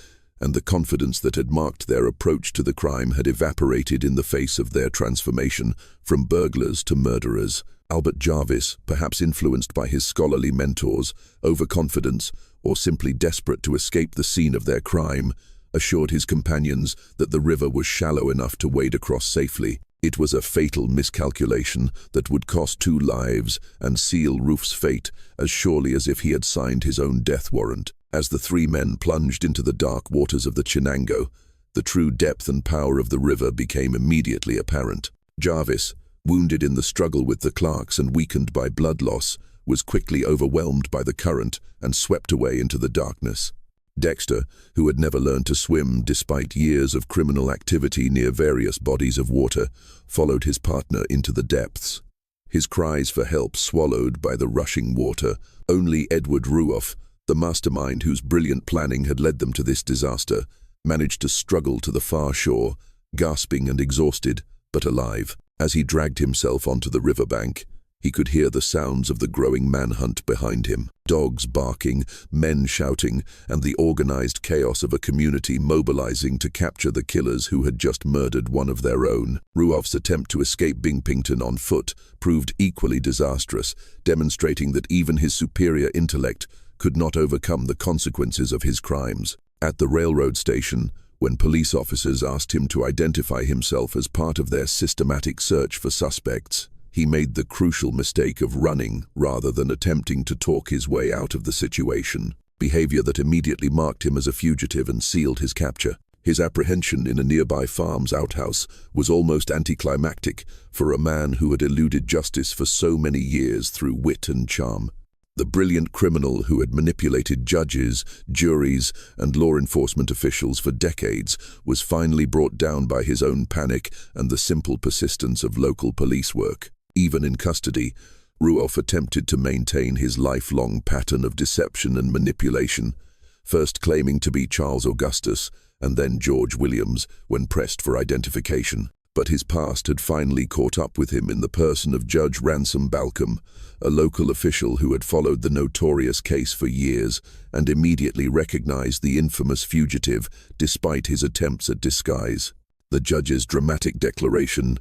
[SPEAKER 1] and the confidence that had marked their approach to the crime had evaporated in the face of their transformation from burglars to murderers. Albert Jarvis, perhaps influenced by his scholarly mentors, overconfidence, or simply desperate to escape the scene of their crime, assured his companions that the river was shallow enough to wade across safely. It was a fatal miscalculation that would cost 2 lives and seal Rufe's fate as surely as if he had signed his own death warrant. As the 3 men plunged into the dark waters of the Chenango, the true depth and power of the river became immediately apparent. Jarvis, wounded in the struggle with the Clarks and weakened by blood loss, was quickly overwhelmed by the current and swept away into the darkness. Dexter, who had never learned to swim despite years of criminal activity near various bodies of water, followed his partner into the depths. His cries for help swallowed by the rushing water. Only Edward Rulloff, the mastermind whose brilliant planning had led them to this disaster, managed to struggle to the far shore, gasping and exhausted, but alive. As he dragged himself onto the riverbank, he could hear the sounds of the growing manhunt behind him. Dogs barking, men shouting, and the organized chaos of a community mobilizing to capture the killers who had just murdered one of their own. Rulloff's attempt to escape Bingpington on foot proved equally disastrous, demonstrating that even his superior intellect could not overcome the consequences of his crimes. At the railroad station, when police officers asked him to identify himself as part of their systematic search for suspects, he made the crucial mistake of running rather than attempting to talk his way out of the situation, behavior that immediately marked him as a fugitive and sealed his capture. His apprehension in a nearby farm's outhouse was almost anticlimactic for a man who had eluded justice for so many years through wit and charm. The brilliant criminal who had manipulated judges, juries, and law enforcement officials for decades was finally brought down by his own panic and the simple persistence of local police work. Even in custody, Rulloff attempted to maintain his lifelong pattern of deception and manipulation, first claiming to be Charles Augustus and then George Williams when pressed for identification. But his past had finally caught up with him in the person of Judge Ransom Balcom, a local official who had followed the notorious case for years and immediately recognized the infamous fugitive despite his attempts at disguise. The judge's dramatic declaration,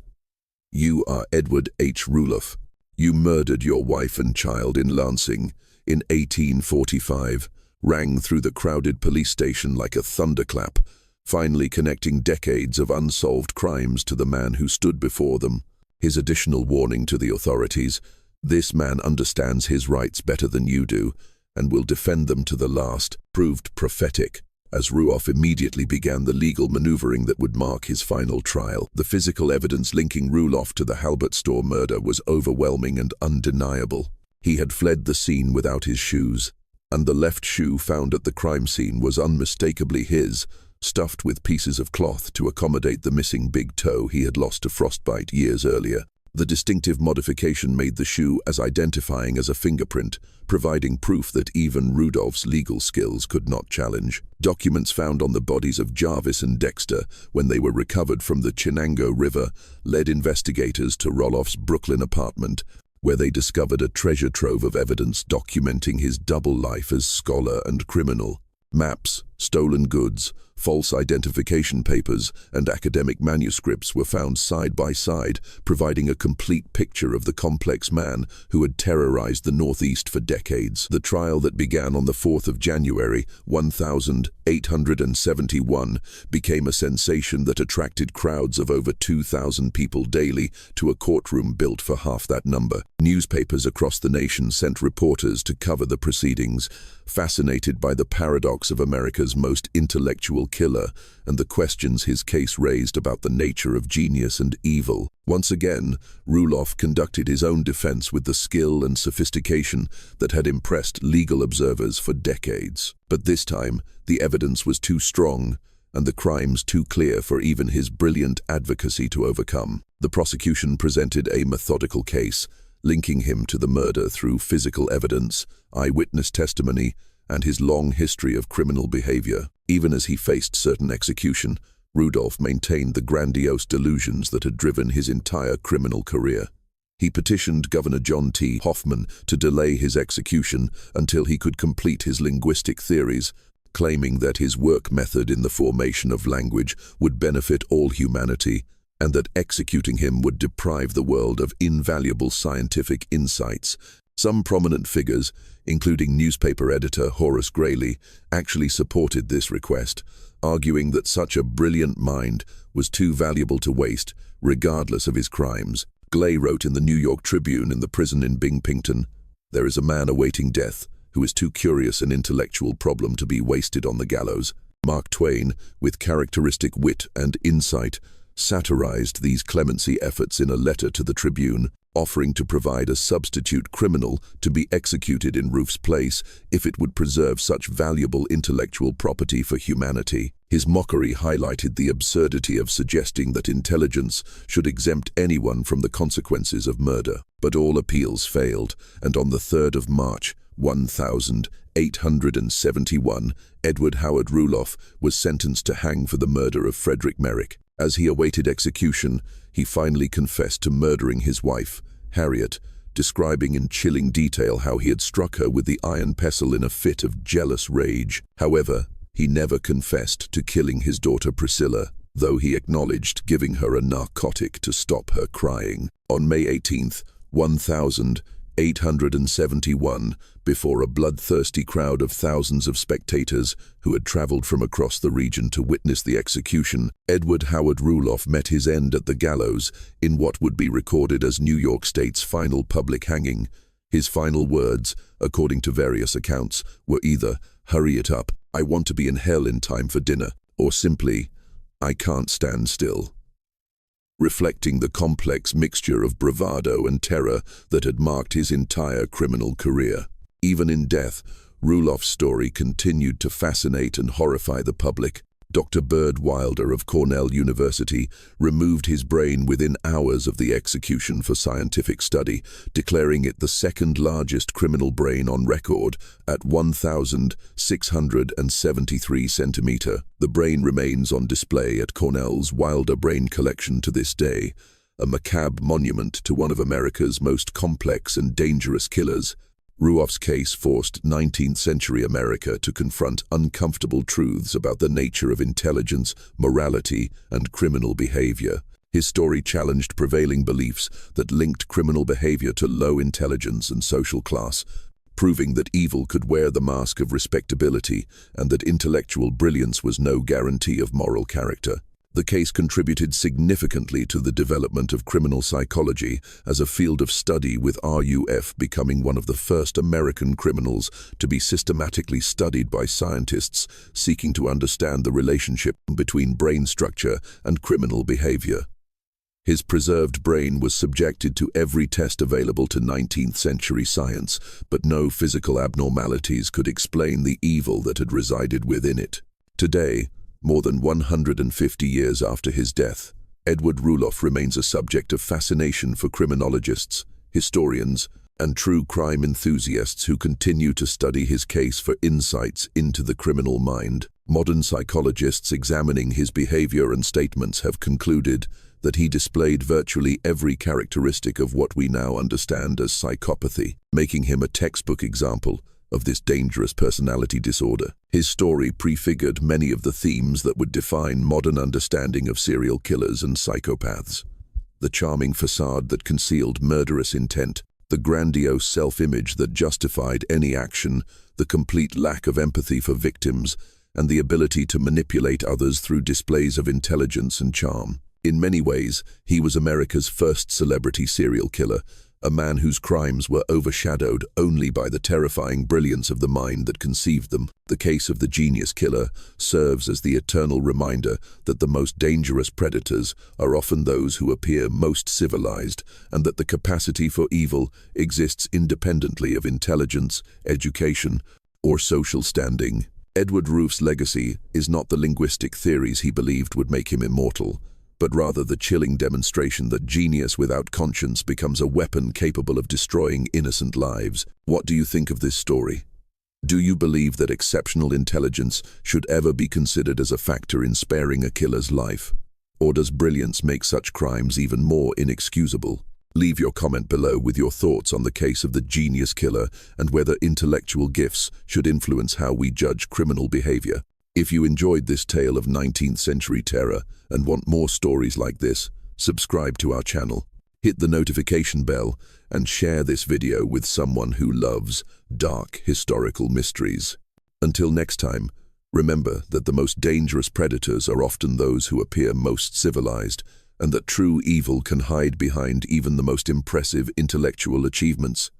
[SPEAKER 1] "You are Edward H. Rulloff. You murdered your wife and child in Lansing in 1845, rang through the crowded police station like a thunderclap, finally connecting decades of unsolved crimes to the man who stood before them." His additional warning to the authorities, "This man understands his rights better than you do and will defend them to the last," proved prophetic, as Rulloff immediately began the legal maneuvering that would mark his final trial. The physical evidence linking Rulloff to the Halbert store murder was overwhelming and undeniable. He had fled the scene without his shoes, and the left shoe found at the crime scene was unmistakably his, stuffed with pieces of cloth to accommodate the missing big toe he had lost to frostbite years earlier. The distinctive modification made the shoe as identifying as a fingerprint, providing proof that even Rudolph's legal skills could not challenge. Documents found on the bodies of Jarvis and Dexter when they were recovered from the Chenango River led investigators to Rulloff's Brooklyn apartment, where they discovered a treasure trove of evidence documenting his double life as scholar and criminal. Maps, stolen goods, False identification papers and academic manuscripts were found side by side, providing a complete picture of the complex man who had terrorized the Northeast for decades. The trial that began on the 4th of January, 1871, became a sensation that attracted crowds of over 2,000 people daily to a courtroom built for half that number. Newspapers across the nation sent reporters to cover the proceedings, fascinated by the paradox of America's most intellectual killer and the questions his case raised about the nature of genius and evil. Once again, Rulloff conducted his own defense with the skill and sophistication that had impressed legal observers for decades. But this time, the evidence was too strong and the crimes too clear for even his brilliant advocacy to overcome. The prosecution presented a methodical case, linking him to the murder through physical evidence, eyewitness testimony, and his long history of criminal behavior. Even as he faced certain execution, Rulloff maintained the grandiose delusions that had driven his entire criminal career. He petitioned Governor John T. Hoffman to delay his execution until he could complete his linguistic theories, claiming that his work method in the formation of language would benefit all humanity, and that executing him would deprive the world of invaluable scientific insights. Some prominent figures, including newspaper editor Horace Greeley, actually supported this request, arguing that such a brilliant mind was too valuable to waste, regardless of his crimes. Greeley wrote in the New York Tribune in the prison in Binghamton, "There is a man awaiting death who is too curious an intellectual problem to be wasted on the gallows." Mark Twain, with characteristic wit and insight, satirized these clemency efforts in a letter to the Tribune, offering to provide a substitute criminal to be executed in Ruff's place if it would preserve such valuable intellectual property for humanity. His mockery highlighted the absurdity of suggesting that intelligence should exempt anyone from the consequences of murder. But all appeals failed, and on the 3rd of March, 1871, Edward Howard Rulloff was sentenced to hang for the murder of Frederick Merrick. As he awaited execution, he finally confessed to murdering his wife, Harriet, describing in chilling detail how he had struck her with the iron pestle in a fit of jealous rage. However, he never confessed to killing his daughter Priscilla, though he acknowledged giving her a narcotic to stop her crying. On May 18th, 1871, before a bloodthirsty crowd of thousands of spectators who had traveled from across the region to witness the execution, Edward Howard Rulloff met his end at the gallows in what would be recorded as New York State's final public hanging. His final words, according to various accounts, were either, "Hurry it up, I want to be in hell in time for dinner," or simply, "I can't stand still," reflecting the complex mixture of bravado and terror that had marked his entire criminal career. Even in death, Rulloff's story continued to fascinate and horrify the public. Dr. Bird Wilder of Cornell University removed his brain within hours of the execution for scientific study, declaring it the second largest criminal brain on record at 1,673 centimeters. The brain remains on display at Cornell's Wilder Brain Collection to this day, a macabre monument to one of America's most complex and dangerous killers. Rulloff's case forced 19th-century America to confront uncomfortable truths about the nature of intelligence, morality, and criminal behavior. His story challenged prevailing beliefs that linked criminal behavior to low intelligence and social class, proving that evil could wear the mask of respectability and that intellectual brilliance was no guarantee of moral character. The case contributed significantly to the development of criminal psychology as a field of study, with RUF becoming one of the first American criminals to be systematically studied by scientists seeking to understand the relationship between brain structure and criminal behavior. His preserved brain was subjected to every test available to 19th-century science, but no physical abnormalities could explain the evil that had resided within it. Today, more than 150 years after his death, Edward Rulloff remains a subject of fascination for criminologists, historians, and true crime enthusiasts who continue to study his case for insights into the criminal mind. Modern psychologists examining his behavior and statements have concluded that he displayed virtually every characteristic of what we now understand as psychopathy, making him a textbook example of this dangerous personality disorder. His story prefigured many of the themes that would define modern understanding of serial killers and psychopaths. The charming facade that concealed murderous intent, the grandiose self-image that justified any action, the complete lack of empathy for victims, and the ability to manipulate others through displays of intelligence and charm. In many ways, he was America's first celebrity serial killer, a man whose crimes were overshadowed only by the terrifying brilliance of the mind that conceived them. The case of the genius killer serves as the eternal reminder that the most dangerous predators are often those who appear most civilized, and that the capacity for evil exists independently of intelligence, education, or social standing. Edward Rulleff's legacy is not the linguistic theories he believed would make him immortal, but rather the chilling demonstration that genius without conscience becomes a weapon capable of destroying innocent lives. What do you think of this story? Do you believe that exceptional intelligence should ever be considered as a factor in sparing a killer's life? Or does brilliance make such crimes even more inexcusable? Leave your comment below with your thoughts on the case of the genius killer and whether intellectual gifts should influence how we judge criminal behavior. If you enjoyed this tale of 19th century terror and want more stories like this, subscribe to our channel, hit the notification bell, and share this video with someone who loves dark historical mysteries. Until next time, remember that the most dangerous predators are often those who appear most civilized, and that true evil can hide behind even the most impressive intellectual achievements.